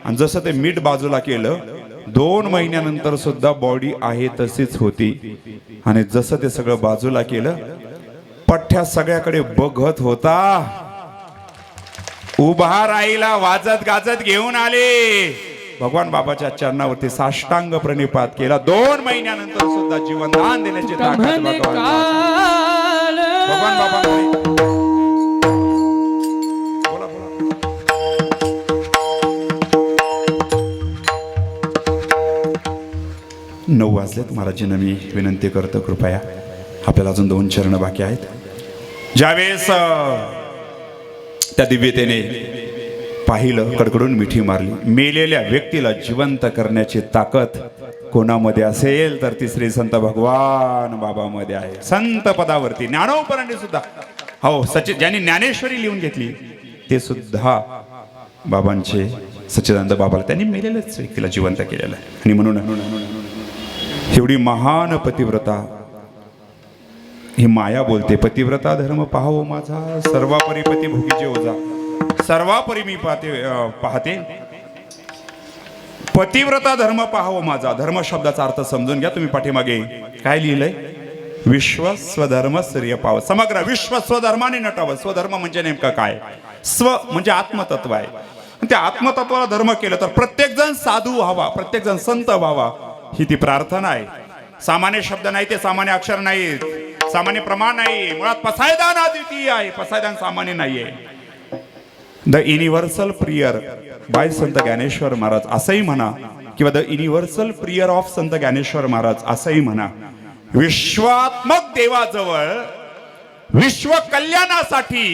[SPEAKER 1] आणि जसं ते मीठ बाजूला केलं, 2 महिन्यानंतर सुद्धा बॉडी आहे तशीच होती. आणि जसं ते सगळं बाजूला केलं, पठ्ठ्या सगळ्याकडे बघत होता. उभा राहिला, वाजत गाजत घेऊन आले. भगवान बाबाच्या चरणावरती साष्टांग प्रणिपात केला. 2 महिन्यानंतर सुद्धा जीवनदान देण्याची ताकद भगवान बाबा. 9 वाजलेत. महाराजांना मी विनंती करतो कृपया, आपल्याला अजून 2 चरण बाकी आहेत. ज्यावेळेस त्या दिव्यतेने पाहिलं, कडकडून मिठी मारली. मेलेल्या व्यक्तीला जिवंत करण्याची ताकद कोणामध्ये असेल तर ती श्री संत भगवान बाबामध्ये आहे. संत पदावरती ज्ञानोबरांनी सुद्धा ज्यांनी ज्ञानेश्वरी लिहून घेतली ते सुद्धा बाबांचे सच्चिदानंद बाबाला त्यांनी मेलेल्याच व्यक्तीला जिवंत केलेलं आहे. आणि म्हणून एवढी महान पतिव्रता ही माया बोलते, पतिव्रता धर्म पाहावो माझा, सर्वापरी पती भोगीचे ओझा. सर्वापरी मी पाहते पतिव्रता धर्म पाहावो माझा. धर्म शब्दाचा अर्थ समजून घ्या तुम्ही. पाठीमागे काय लिहिलंय? विश्व स्वधर्म श्रेय पाव. समग्र विश्व स्वधर्माने नटावं. स्वधर्म म्हणजे नेमका काय? स्व म्हणजे आत्मतत्व आहे. त्या आत्मतत्वाला धर्म केलं तर प्रत्येक जण साधू व्हावा, प्रत्येक जण संत व्हावा, ही ती प्रार्थना आहे. सामान्य शब्द नाही, ते सामान्य अक्षर नाही, सामान्य प्रमाण नाही. मुळात पसायदान अद्वितीय आहे, पसायदान सामान्य नाहीये. द युनिव्हर्सल प्रियर बाय संत ज्ञानेश्वर महाराज असंही म्हणा, किंवा द युनिव्हर्सल प्रियर ऑफ संत ज्ञानेश्वर महाराज असंही म्हणा. विश्वात्मक देवाजवळ विश्व कल्याणासाठी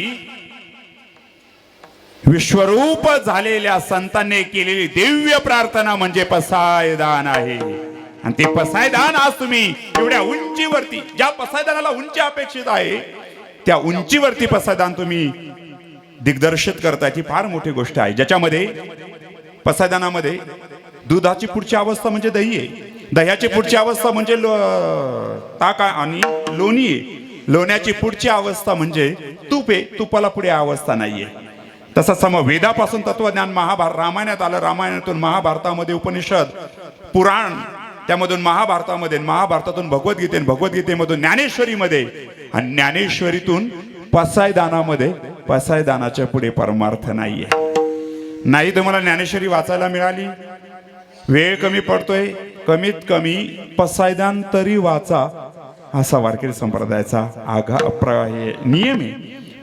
[SPEAKER 1] विश्वरूप झालेल्या संतांनी केलेली दिव्य प्रार्थना म्हणजे पसायदान आहे. आणि ते पसायदान आज तुम्ही एवढ्या उंचीवरती, ज्या पसायदानाला उंची अपेक्षित आहे त्या उंचीवरती पसायदान तुम्ही दिग्दर्शित करताय, ही फार मोठी गोष्ट आहे. ज्याच्यामध्ये पसायदानामध्ये दुधाची पुढची अवस्था म्हणजे दही आहे, दह्याची पुढची अवस्था म्हणजे ताक आणि लोणी आहे, लोण्याची पुढची अवस्था म्हणजे तूप आहे, तुपाला पुढे अवस्था नाहीये. तसा वेदापासून तत्वज्ञान रामायणात आलं, रामायणातून महाभारतामध्ये उपनिषद, पुराण, त्यामधून महाभारतामध्ये, महाभारतातून भगवद्गीते, भगवद्गीतेमधून ज्ञानेश्वरीमध्ये, आणि ज्ञानेश्वरीतून पसायदानामध्ये. पसायदानाच्या पुढे परमार्थ नाहीये. नाही तुम्हाला ज्ञानेश्वरी वाचायला मिळाली, वेळ कमी पडतोय, कमीत कमी पसायदान तरी वाचा, असा वारकरी संप्रदायाचा नियम आहे.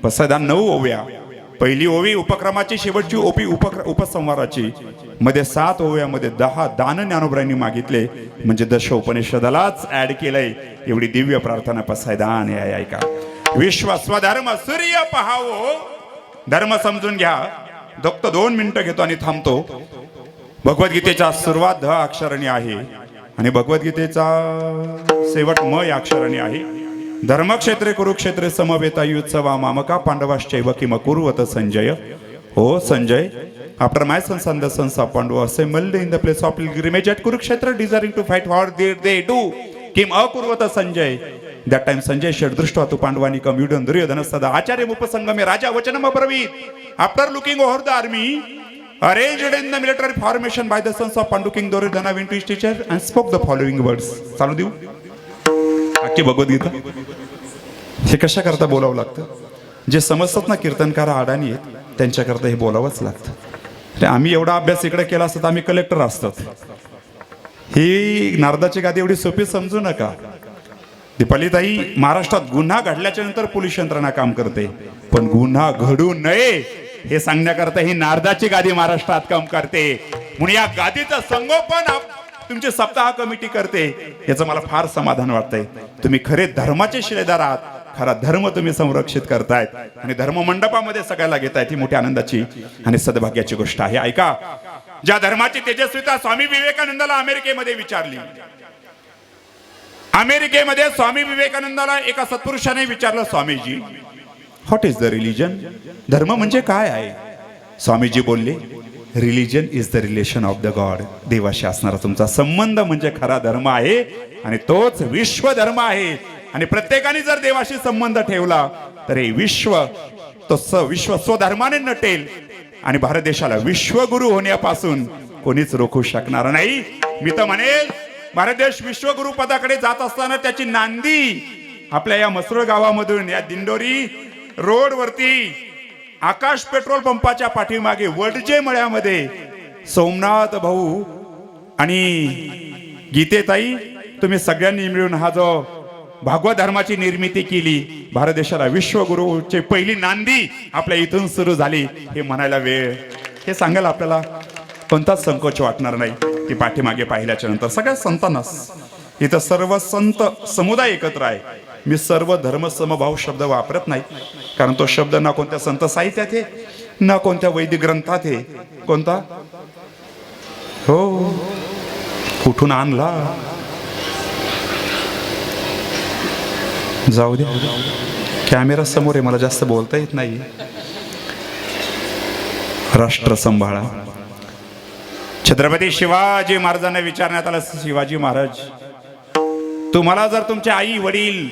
[SPEAKER 1] पसायदान 9 ओव्या, पहिली ओवी उपक्रमाची, शेवटची ओवी उपसंहाराची. मध्ये 7 ओव्यामध्ये 10 दान ज्ञानोबरांनी मागितले, म्हणजे दश उपनिषदालाच ऍड केलंय. एवढी दिव्य प्रार्थना पसायदान आहे. ऐका, विश्व स्वधर्म सूर्य पहावो. धर्म समजून घ्या. फक्त 2 मिनिटं घेतो आणि थांबतो. भगवद्गीतेचा सुरुवात ध अक्षराने आहे आणि भगवद्गीतेचा शेवट म या अक्षराने आहे. धर्मक्षेत्रे कुरुक्षेत्रे समवेता युत्सवा मामका पांडवाश्चैव किम कुर्वत संजय. हो Sanjay, after my sons and the sons of Pandu assembled in the place of pilgrimage at Kurukshetra, desiring to fight, what did they do? Kim akurvata Sanjay. That time Sanjay said, Drishta tu Pandavani come, Yudhan Duryodhana sada Acharya Upasangame Raja Vachanam Abravit. After looking over the army arranged in the military formation by the sons of Pandu, King Duryodhana went to his teacher and spoke the following words. चालू देऊ अख्खी भगवद्गीता. हे कशा करता बोलावं लागतं? जे समजतात ना कीर्तनकार अडाणी आहेत त्यांच्याकरता हे बोलावंच लागतं. आम्ही एवढा अभ्यास इकडे केला असता तर आम्ही कलेक्टर असतात. ही नारदाची गादी एवढी सोपी समजू नका. दीपालीताई, महाराष्ट्रात गुन्हा घडल्याच्या नंतर पोलीस यंत्रणा काम करते, पण गुन्हा घडू नये हे सांगण्याकरता ही नारदाची गादी महाराष्ट्रात काम करते. म्हणून या गादीचं संगोपन तुमची सप्ताह कमिटी करते. याचं मला फार समाधान वाटतंय. तुम्ही खरे धर्माचे शिलेदार आहात. खरा धर्म तुम्ही संरक्षित करतायत आणि धर्म मंडपामध्ये सगळ्याला घेतायत. ही मोठी आनंदाची आणि सद्भाग्याची गोष्ट आहे. ऐका, ज्या धर्माची तेजस्विता स्वामी विवेकानंदाला अमेरिकेमध्ये विचारली. अमेरिकेमध्ये स्वामी विवेकानंदाला एका सत्पुरुषाने विचारलं, Swamiji, what is the religion? धर्म म्हणजे काय आहे? स्वामीजी बोलले, religion is the relation of the God. देवाशी असणारा तुमचा संबंध म्हणजे खरा धर्म आहे आणि तोच विश्व धर्म आहे. आणि प्रत्येकाने जर देवाशी संबंध ठेवला तर हे विश्व विश्व स्वधर्माने नटेल आणि भारत देशाला विश्वगुरु होण्यापासून कोणीच रोखू शकणार नाही. मी तर म्हणेल, भारत देश विश्वगुरु पदाकडे जात असताना त्याची नांदी आपल्या या मसरूळ गावामधून या दिंडोरी रोड वरती आकाश पेट्रोल पंपाच्या पाठीमागे वडजे मळ्यामध्ये सोमनाथ भाऊ आणि गीतेताई, तुम्ही सगळ्यांनी मिळून हा जो भागवत धर्माची निर्मिती केली, भारत देशाला विश्वगुरूची पहिली नांदी आपल्या इथून सुरू झाली, हे म्हणायला वेळ, हे सांगायला आपल्याला कोणताच संकोच वाटणार नाही. ती पाठीमागे पाहिल्याच्या नंतर सगळ्या संतांनाच, इथं सर्व संत समुदाय एकत्र आहे. मी सर्व धर्म समभाव शब्द वापरत नाही, कारण तो शब्द ना कोणत्या संत साहित्यात आहे ना कोणत्या वैदिक ग्रंथात आहे. कोणता? हो, कुठून आणला? जाऊ दे, कॅमेरा समोर आहे, मला जास्त बोलता येत नाही. राष्ट्र सांभाळा. छत्रपती शिवाजी महाराजांना विचारण्यात आलं, शिवाजी महाराज, तुम्हाला जर तुमचे आई वडील,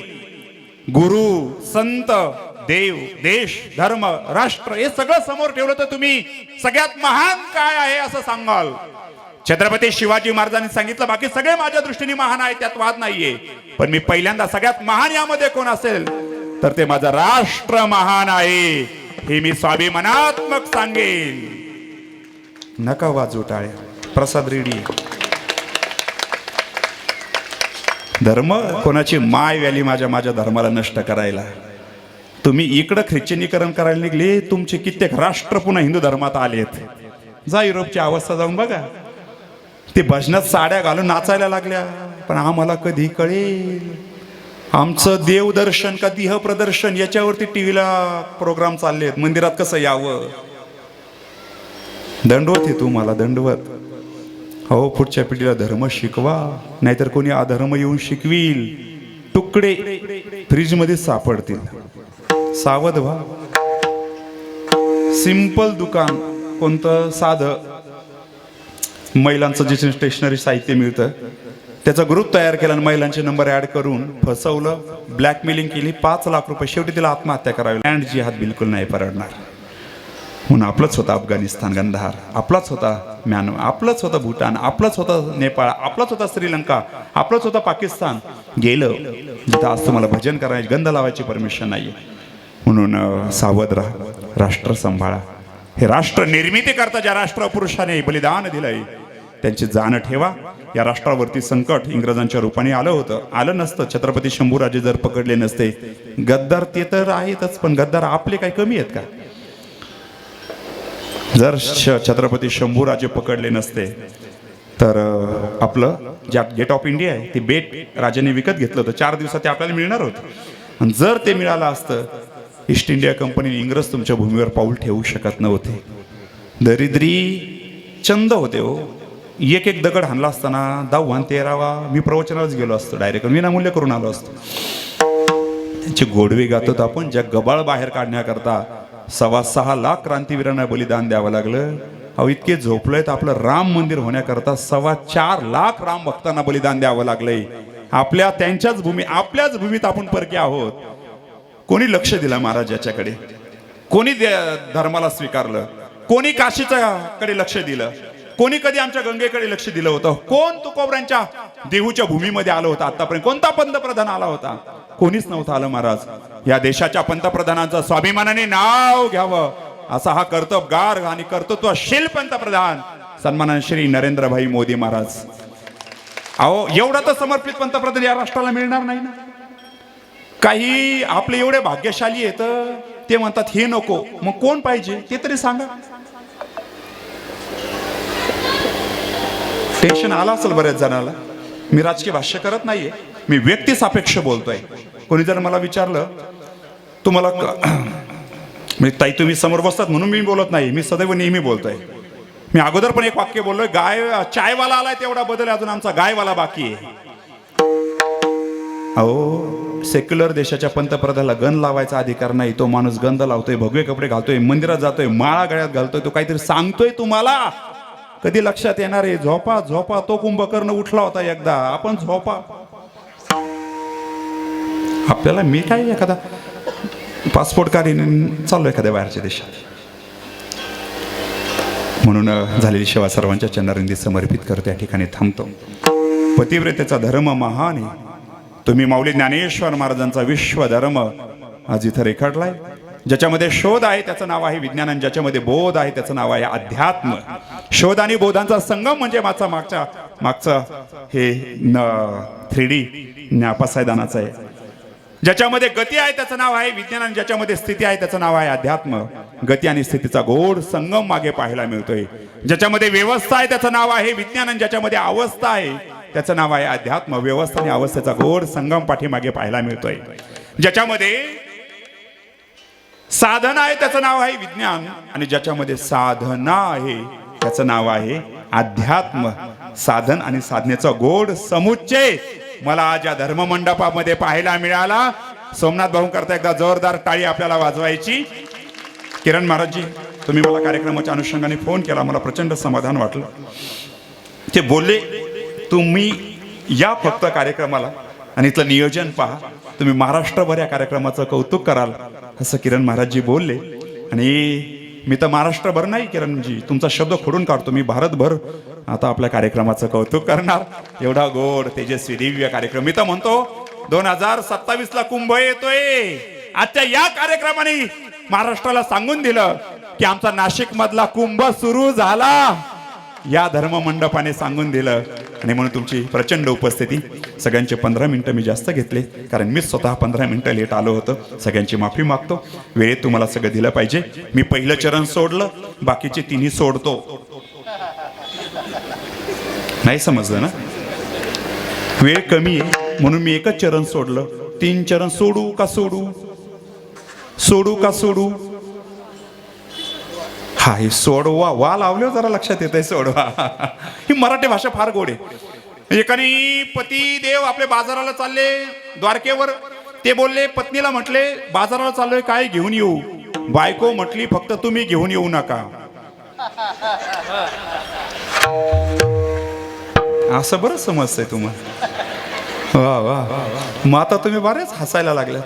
[SPEAKER 1] गुरु, संत, देव, देश, धर्म, राष्ट्र हे सगळं समोर ठेवलं तर तुम्ही सगळ्यात महान काय आहे असं सांगाल? छत्रपती शिवाजी महाराजांनी सांगितलं, बाकी सगळे माझ्या दृष्टीने महान आहे, त्यात वाद नाहीये, पण मी पहिल्यांदा सगळ्यात महान यामध्ये कोण असेल तर ते माझं राष्ट्र महान आहे, हे मी स्वाभिमानात्मक सांगेल. नका वाजू टाळ्या. प्रसाद रेडी. धर्म कोणाची माय व्याली माझ्या धर्माला नष्ट करायला. तुम्ही इकडं ख्रिश्चनीकरण करायला निघले, तुमचे कित्येक राष्ट्र पुन्हा हिंदू धर्मात आलेत. जा युरोपची अवस्था जाऊन बघा, ते भजनात साड्या घालून नाचायला लागल्या. पण आम्हाला कधी कळेल? आमचं देवदर्शन का देह प्रदर्शन याच्यावरती टीव्हीला प्रोग्राम चाललेत. मंदिरात कसं यावं? दंडवत आहे तुम्हाला, दंडवत. हो, पुढच्या पिढीला धर्म शिकवा, नाहीतर कोणी अधर्म येऊन शिकविल. तुकडे फ्रीज मध्ये सापडतील, सावध व्हा. सिंपल दुकान कोणतं? साधं महिलांचं जे स्टेशनरी साहित्य मिळतं त्याचा ग्रुप तयार केला आणि महिलांचे नंबर ऍड करून फसवलं, ब्लॅकमेलिंग केली. 5 लाख रुपये. शेवटी तिला आत्महत्या करावी. लँड जिहाद बिलकुल नाही परवडणार. म्हणून आपलंच होता अफगाणिस्तान गंधार, आपलाच होता म्यानमार, आपलंच होता भूटान, आपलंच होता नेपाळ, आपलाच होता श्रीलंका, आपलंच होता पाकिस्तान. गेलं जिथं आज तुम्हाला भजन करायची, गंध लावायची परमिशन नाहीये. म्हणून सावध राहा, राष्ट्र सांभाळा. हे राष्ट्र निर्मिती करता ज्या राष्ट्रपुरुषाने बलिदान दिलंय त्यांची जाण ठेवा. या राष्ट्रावरती संकट इंग्रजांच्या रूपाने आलं होतं. आलं नसतं छत्रपती शंभूराजे जर पकडले नसते. गद्दार ते तर आहेतच, पण गद्दार आपले काही कमी आहेत का? जर छत्रपती शंभूराजे पकडले नसते तर आपलं ज्या गेट ऑफ इंडिया आहे ते बेट राजाने विकत घेतलं होतं. 4 दिवसात ते आपल्याला मिळणार होतं. आणि जर ते मिळालं असतं ईस्ट इंडिया कंपनी इंग्रज तुमच्या भूमीवर पाऊल ठेवू शकत नव्हते. दरिद्री चंद होते हो. एक एक दगड हाणला असताना 10 आणि 13वा मी प्रवचनालाच गेलो असतो. डायरेक्ट विनामूल्य करून आलो असतो. त्यांची गोडवी गातो आपण. ज्या गबाळ बाहेर काढण्याकरता 6.25 लाख क्रांतीवीरांना बलिदान द्यावं लागलं. अहो इतके झोपलेत. आपलं राम मंदिर होण्याकरता 4.25 लाख राम भक्तांना बलिदान द्यावं लागलंय. त्यांच्याच भूमीत आपण परके आहोत. कोणी लक्ष दिलं महाराज याच्याकडे? कोणी धर्माला स्वीकारलं? कोणी काशीच्या कडे लक्ष दिलं? कोणी कधी आमच्या गंगेकडे लक्ष दिलं होतं? कोण तुकोबरांच्या देहूच्या भूमीमध्ये आलं होतं आतापर्यंत? कोणता पंतप्रधान आला होता? कोणीच नव्हतं आलं महाराज. या देशाच्या पंतप्रधानांचं स्वाभिमानाने नाव घ्यावं असा हा कर्तबगार आणि कर्तृत्वशील पंतप्रधान सन्माननीय श्री नरेंद्रभाई मोदी महाराज. अहो एवढा तर समर्पित पंतप्रधान या राष्ट्राला मिळणार नाही ना. काही आपले एवढे भाग्यशाली आहेत ते म्हणतात हे नको. मग कोण पाहिजे ते तरी सांगा. टेन्शन आला असेल बऱ्याच जणांना. मी राजकीय भाष्य करत नाहीये, मी व्यक्ती सापेक्ष बोलतोय. कोणी जर मला विचारलं तुम्हाला म्हणजे ताई तुम्ही समोर बसतात म्हणून मी बोलत नाही, मी सदैव नेहमी बोलतोय. मी अगोदर पण एक वाक्य बोललोय, चायवाला आलाय तेवढा बदल अजून आमचा गायवाला बाकी आहे. अहो सेक्युलर देशाच्या पंतप्रधानाला गन लावायचा अधिकार नाही. तो माणूस गंध लावतोय, भगवे कपडे घालतोय, मंदिरात जातोय, माळा गळ्यात घालतोय, तो काहीतरी सांगतोय तुम्हाला. कधी लक्षात येणार आहे? झोपा झोपा. तो कुंभकर्ण उठला होता एकदा. आपण झोपा. आपल्याला मी काय एखादा पासपोर्ट काढून चाललो एखाद्या बाहेरच्या देशात म्हणून झालेली सेवा सर्वांच्या चरणारिंदी समर्पित करतो. या ठिकाणी थांबतो. पतिव्रतेचा धर्म महान आहे. तुम्ही माऊली ज्ञानेश्वर महाराजांचा विश्वधर्म आज इथं रेखाटलाय. ज्याच्यामध्ये शोध आहे त्याचं नाव आहे विज्ञान, आणि ज्याच्यामध्ये बोध आहे त्याचं नाव आहे अध्यात्म. शोध आणि बोधांचा संगम म्हणजे मागचा हे 3D पासायदानाचं आहे. ज्याच्यामध्ये गती आहे त्याचं नाव आहे विज्ञान, आणि ज्याच्यामध्ये स्थिती आहे त्याचं नाव आहे अध्यात्म. गती आणि स्थितीचा गोड संगम मागे पाहायला मिळतोय. ज्याच्यामध्ये व्यवस्था आहे त्याचं नाव आहे विज्ञान, आणि ज्याच्यामध्ये अवस्था आहे त्याचं नाव आहे अध्यात्म. व्यवस्था आणि अवस्थेचा गोड संगम पाठीमागे पाहायला मिळतोय. ज्याच्यामध्ये साधना आहे त्याचं नाव आहे विज्ञान, आणि ज्याच्यामध्ये साधना आहे त्याचं नाव आहे अध्यात्म. साधन आणि साधनेचा गोड समुच्चय मला आज या धर्ममंडपामध्ये पाहायला मिळाला. सोमनाथ भाऊ करता एकदा जोरदार टाळी आपल्याला वाजवायची. किरण महाराजजी तुम्ही मला कार्यक्रमाच्या अनुषंगाने फोन केला, मला प्रचंड समाधान वाटलं. ते बोलले तुम्ही या फक्त कार्यक्रमाला आणि इथलं नियोजन पहा, तुम्ही महाराष्ट्रभर या कार्यक्रमाचं कौतुक कराल असं किरण महाराजजी बोलले. आणि मी तर महाराष्ट्रभर नाही किरणजी, तुमचा शब्द खोडून काढतो, मी भारतभर आता आपल्या कार्यक्रमाचं कौतुक करणार. एवढा गोड तेजस्वी दिव्य कार्यक्रम. मी तर म्हणतो 2027ला कुंभ येतोय. आजच्या या कार्यक्रमाने महाराष्ट्राला सांगून दिलं की आमचा नाशिक मधला कुंभ सुरू झाला. या धर्ममंडपाने सांगून दिलं. आणि म्हणून तुमची प्रचंड उपस्थिती. सगळ्यांचे 15 मिनिटं मी जास्त घेतले कारण मी स्वतः 15 मिनिटं लेट आलो होतो. सगळ्यांची माफी मागतो. वेळेत तुम्हाला सगळं दिलं पाहिजे. मी पहिलं चरण सोडलं, बाकीचे 3 सोडतो. नाही समजलं ना? वेळ कमी आहे म्हणून मी एकच चरण सोडलं. 3 चरण सोडू का सोडू? सोडू का सोडू? हा हे सोडवा वा लावले जरा लक्षात येत आहे. सोडवा ही मराठी भाषा फार गोड आहे. एकाने पती देव आपले बाजाराला चालले द्वारकेवर. ते बोलले पत्नीला म्हटले बाजाराला चाललोय काय घेऊन येऊ? बायको म्हटली फक्त तुम्ही घेऊन येऊ नका. असं बरं समजतंय तुम्हाला. वा वा. मग आता तुम्ही बरेच हसायला लागलात.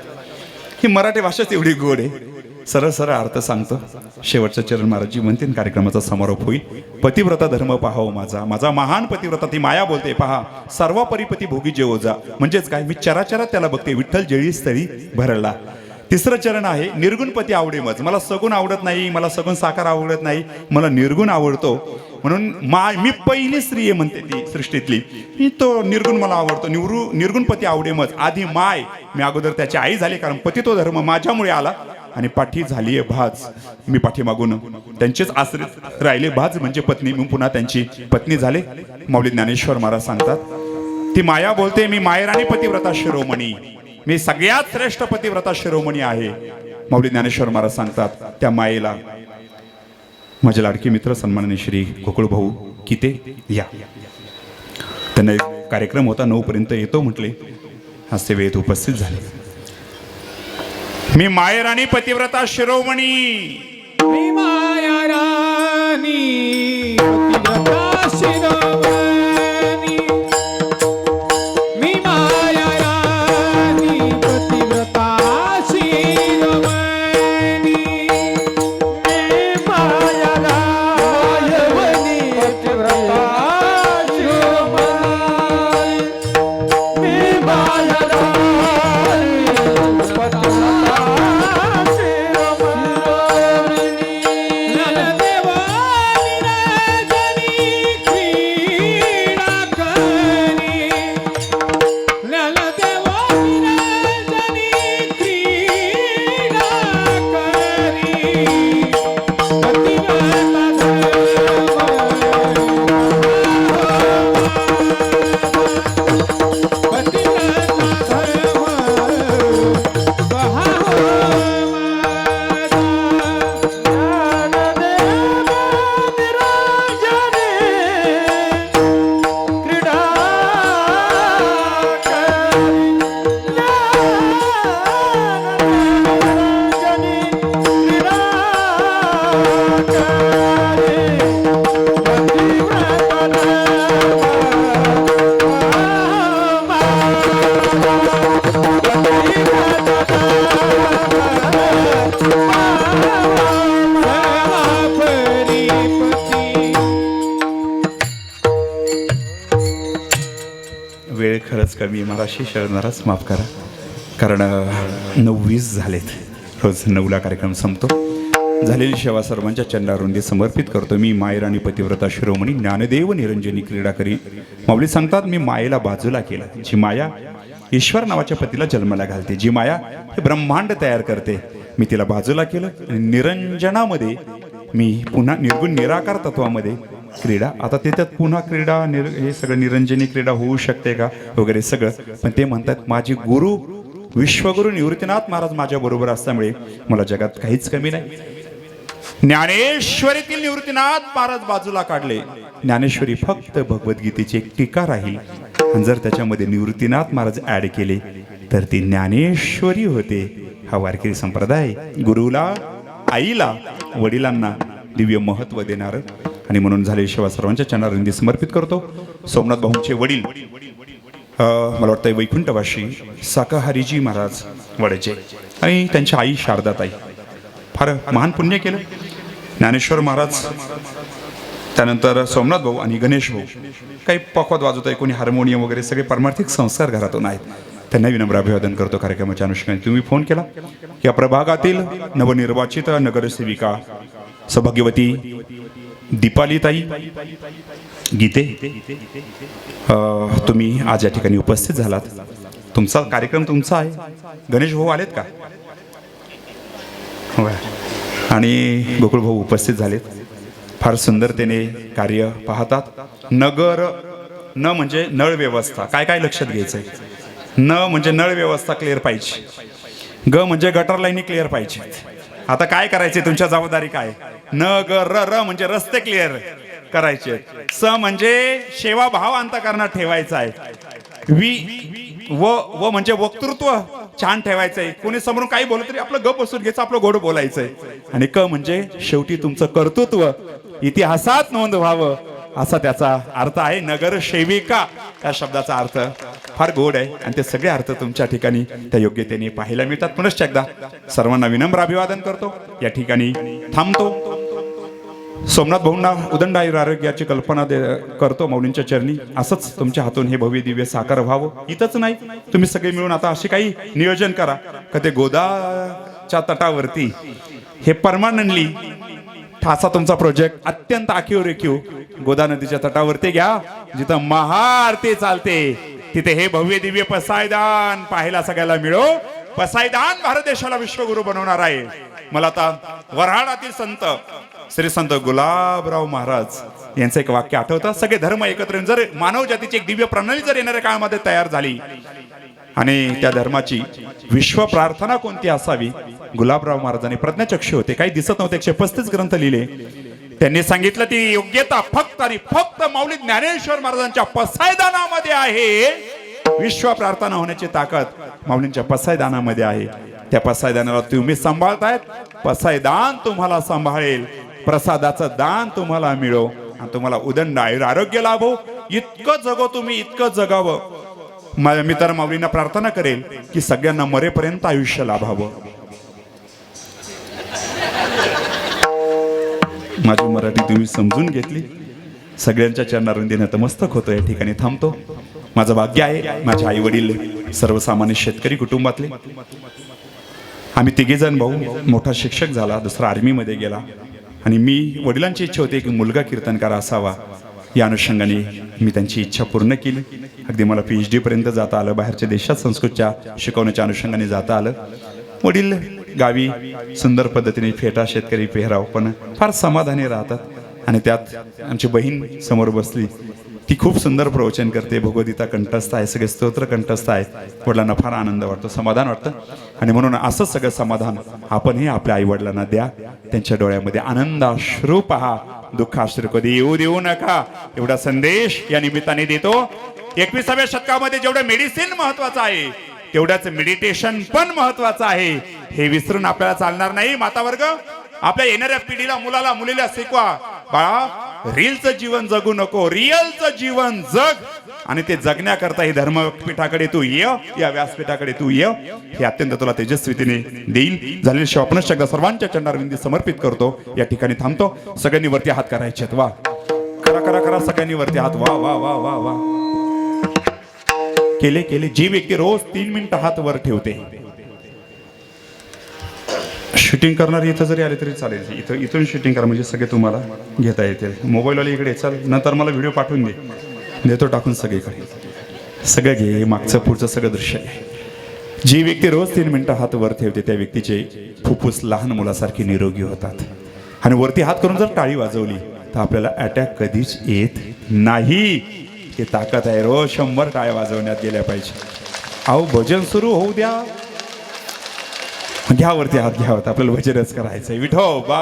[SPEAKER 1] ही मराठी भाषाच एवढी गोड आहे. सरळ सरळ अर्थ सांगतो. शेवटचं चरण महाराजजी म्हणतील कार्यक्रमाचा समारोप होईल. पतिव्रता धर्म पाहाव माझा, माझा महान पतिव्रता ती माया बोलते पहा. सर्व परिपती भोगी जे ओजा. म्हणजेच काय, मी चराचरात त्याला बघते विठ्ठल जेळी स्थळी भरला. 3रं चरण आहे निर्गुणपती आवडे मज. मला सगुण आवडत नाही, मला सगुण साकार आवडत नाही, मला निर्गुण आवडतो. म्हणून मी पहिली स्त्री आहे म्हणते ती सृष्टीतली. मी तो निर्गुण मला आवडतो. निर्गुणपती आवडे मज. आधी माय, मी अगोदर त्याची आई झाली कारण पती तो धर्म माझ्यामुळे आला. आणि पाठी झालीये भाज. मी पाठीमागून त्यांचेच आश्रित राहिले. भाज म्हणजे पत्नी, मी पुन्हा त्यांची पत्नी झाले. माऊली ज्ञानेश्वर महाराज सांगतात, ती माया बोलते, मी मायराणी पतिव्रता शिरोमणी, मी सगळ्यात श्रेष्ठ पतिव्रता शिरोमणी आहे. माऊली ज्ञानेश्वर महाराज सांगतात, त्या मायेला माझे लाडके मित्र सन्माननीय श्री गोकुळ भाऊ किते या. त्यांना एक कार्यक्रम होता, 9 पर्यंत येतो म्हटले, आज ते वेळेत उपस्थित झाले. मी मायराणी पतिव्रता शिरोमणी,
[SPEAKER 3] मी माया राणी पतिव्रता शिरोमणी, मी माया राणी पतिव्रता शिरोमणी, मी माया राणी पतिव्रता शिरोमणी, मी माया राणी पतिव्रता
[SPEAKER 1] वेळ खरंच कमी, मराठी शरणाराच माफ करा, कारण 9:20 झालेत. रोज 9ला कार्यक्रम संपतो. झालेली सेवा सर्वांच्या चंडारुंदी समर्पित करतो. मी मायराणी पतिव्रता शिरोमणी ज्ञानदेव निरंजनी क्रीडा करी. माऊली सांगतात, मी मायेला बाजूला केलं. जी माया ईश्वर नावाच्या पतीला जन्माला घालते, जी माया हे ब्रह्मांड तयार करते, मी तिला बाजूला केलं. आणि निरंजनामध्ये मी पुन्हा निर्गुण निराकार तत्वामध्ये क्रीडा. आता त्याच्यात पुन्हा क्रीडा हे सगळं निरंजनी क्रीडा होऊ शकते का वगैरे सगळं. पण ते म्हणतात, माझे गुरु विश्वगुरु निवृत्तीनाथ महाराज माझ्या बरोबर असल्यामुळे मला जगात काहीच कमी नाही. ज्ञानेश्वरीतील निवृत्तीनाथ महाराज बाजूला काढले. ज्ञानेश्वरी फक्त भगवद्गीतेची एक टीका राहील. आणि जर त्याच्यामध्ये निवृत्तीनाथ महाराज ऍड केले तर ती ज्ञानेश्वरी होते. हा वारकरी संप्रदाय गुरुला, आईला, वडिलांना दिव्य महत्व देणार. आणि म्हणून झाले सेवा सर्वांच्या चरणारविंदी समर्पित करतो. सोमनाथ भाऊंचे वडील मला वाटतं वैकुंठवाशी शाकाहारीजी महाराज वडाचे आणि त्यांची आई शारदाताई फार महान पुण्य केलं. ज्ञानेश्वर महाराज, त्यानंतर सोमनाथ भाऊ आणि गणेश भाऊ काही पखवाद वाजवत आहे, कोणी हार्मोनियम वगैरे सगळे पारमार्थिक संस्कार घरातून आहेत. त्यांना विनम्र अभिवादन करतो. कार्यक्रमाच्या अनुषंगाने तुम्ही फोन केला. या प्रभागातील नवनिर्वाचित नगरसेविका सौभाग्यवती दीपालीताई गीते, तुम्ही आज या ठिकाणी उपस्थित झालात. तुमचा कार्यक्रम तुमचा आहे. गणेश भाऊ आलेत का? आणि गोकुळ भाऊ उपस्थित झालेत. फार सुंदरतेने कार्य पाहतात. नगर न म्हणजे नळ व्यवस्था, काय काय लक्षात घ्यायचंय. न म्हणजे नळ व्यवस्था क्लिअर पाहिजे. ग म्हणजे गटर लाईनी क्लिअर पाहिजे. आता काय करायचे, तुमच्या जबाबदारी काय. न ग र र म्हणजे रस्ते क्लिअर करायचे. स म्हणजे सेवा भाव अंतःकरणात ठेवायचा आहे. व म्हणजे वक्तृत्व छान ठेवायचंय. कोणी समोरून काही बोलत तरी आपलं गप बसून घ्यायचं, आपलं गोड बोलायचंय. आणि क म्हणजे शेवटी तुमचं कर्तृत्व इतिहासात नोंद व्हावं, असा त्याचा अर्थ आहे. नगरसेविका या शब्दाचा अर्थ फार गोड आहे आणि ते सगळे अर्थ तुमच्या ठिकाणी त्या योग्यतेने पाहायला मिळतात. पुनश्च एकदा सर्वांना विनम्र अभिवादन करतो. या ठिकाणी थांबतो. सोमनाथ भाऊंना उदंड आरोग्याची कल्पना करतो माऊलींच्या चरणी. असंच तुमच्या हातून हे भव्य दिव्य साकार व्हावं. इथंच नाही, तुम्ही सगळे मिळून आता असे काही नियोजन करा का ते गोदाच्या तटावरती हे परमानंटली ठासा तुमचा प्रोजेक्ट अत्यंत आखीव रेखीव गोदा नदीच्या तटावरती घ्या, जिथं महाआरती चालते तिथे हे भव्य दिव्य पसायदान पाहायला सगळ्याला मिळो. पसायदान भारत देशाला विश्वगुरु बनवणार आहे. मला आता वऱ्हाडातील संत श्री संत गुलाबराव महाराज यांचं एक वाक्य आठवतं. सगळे धर्म एकत्र येऊन जर मानव जातीची एक दिव्य प्रणाली जर येणाऱ्या काळामध्ये तयार झाली आणि त्या धर्माची विश्व प्रार्थना कोणती असावी. गुलाबराव महाराजांनी प्रज्ञाचक्षु होते, काही दिसत नव्हते, 135 ग्रंथ लिहिले. त्यांनी सांगितलं ती योग्यता फक्त आणि फक्त माऊली ज्ञानेश्वर महाराजांच्या पसायदानामध्ये आहे. विश्व प्रार्थना होण्याची ताकद माऊलींच्या पसायदानामध्ये आहे. त्या पसायदानाला तुम्ही सांभाळतायत, पसायदान तुम्हाला सांभाळेल. प्रसादाचं दान तुम्हाला मिळो आणि तुम्हाला उदंड आरोग्य लाभो. इतकं जगो तुम्ही, इतकं जगावं. मी तर माऊलींना प्रार्थना करेल की सगळ्यांना मरेपर्यंत आयुष्य लाभावं. माझी मराठी तुम्ही समजून घेतली. सगळ्यांच्या चरणारुंदी नतमस्तक होतो. या ठिकाणी थांबतो. माझं भाग्य आहे माझे आई वडील सर्वसामान्य शेतकरी कुटुंबातले. आम्ही तिघेजण भाऊ. मोठा शिक्षक झाला, दुसरा आर्मीमध्ये गेला आणि मी वडिलांची इच्छा होती की मुलगा कीर्तनकार असावा. या अनुषंगाने मी त्यांची इच्छा पूर्ण केली. अगदी मला PhD पर्यंत जाता आलं. बाहेरच्या देशात संस्कृतच्या शिकवण्याच्या अनुषंगाने जाता आलं. वडील गावी सुंदर पद्धतीने फेटा शेतकरी पेहराव पण फार समाधानी राहतात. आणि त्यात आमची बहीण समोर बसली, ती खूप सुंदर प्रवचन करते, भगवद्गीता कंठस्थ आहे, सगळे स्तोत्र कंठस्थ आहेत. वडिलांना फार आनंद वाटतो, समाधान वाटतं. आणि म्हणून असं सगळं समाधान आपणही आपल्या आई वडिलांना द्या. त्यांच्या डोळ्यामध्ये आनंदाश्रू पहा, दुःखाश्रू कधी येऊ देऊ नका. एवढा संदेश या निमित्ताने देतो. 21व्या शतकामध्ये जेवढं मेडिसिन महत्वाचं आहे तेवढंच मेडिटेशन पण महत्वाचं आहे. हे विसरून आपल्याला चालणार नाही. माता वर्ग, आपल्या येणाऱ्या पिढीला, मुलाला मुलीला शिकवा, बाळा रीलचं जीवन जगू नको, रिअलचं जीवन जग. आणि ते जगण्याकरता ही धर्मपीठाकडे तू ये, या व्यासपीठाकडे तू ये. हे अत्यंत तुला तेजस्वीतीने देईल. झालेली शेवपनच एकदा सर्वांच्या चरणारविंदी समर्पित करतो. या ठिकाणी थांबतो. सगळ्यांनी वरती हात करायचे. वा करा करा करा, सगळ्यांनी वरती हात. वा वा वा वा वा. केले केले. जी व्यक्ती रोज 3 मिनिटं हात वर ठेवते, शूटिंग करणारी इथं जरी आले तरी चालेल. इथून शूटिंग करा म्हणजे सगळे तुम्हाला घेता येतील. मोबाईलवाले इकडे चल, नंतर मला व्हिडिओ पाठवून देतो टाकून सगळीकडे. सगळं घे, मागचं पुढचं सगळं दृश्य आहे. जी व्यक्ती रोज 3 मिनिटं हात वर ठेवते त्या व्यक्तीचे फुफ्फुस लहान मुलासारखी निरोगी होतात. आणि वरती हात करून जर टाळी वाजवली तर आपल्याला अटॅक कधीच येत नाही. ही ताकद आहे. रोज 100 टाळ्या वाजवण्यात गेल्या पाहिजे. अहो भजन सुरू होऊ द्या, घ्यावरती हात घ्यावत. आपल्याला भजनच करायचंय. विठोबा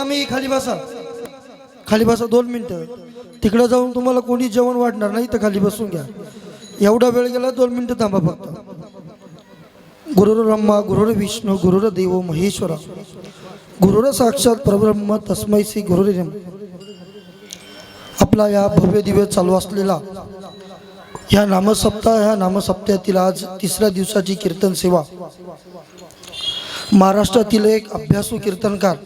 [SPEAKER 4] स्वामी खाली बसा, खाली बसा 2 मिनिटं. तिकडं जाऊन तुम्हाला कोणी जेवण वाढणार नाही, तर खाली बसून घ्या. एवढा वेळ गेला, 2 मिनिटं थांबा फक्त. गुरुर ब्रह्मा गुरुर विष्णू गुरुर देव महेश्वरा गुरुर साक्षात परब्रह्म तस्मै श्री गुरुर नमः. आपला या भव्य दिव्य चालू असलेला ह्या नामसप्ताहातील आज 3ऱ्या दिवसाची कीर्तन सेवा महाराष्ट्रातील एक अभ्यासू कीर्तनकार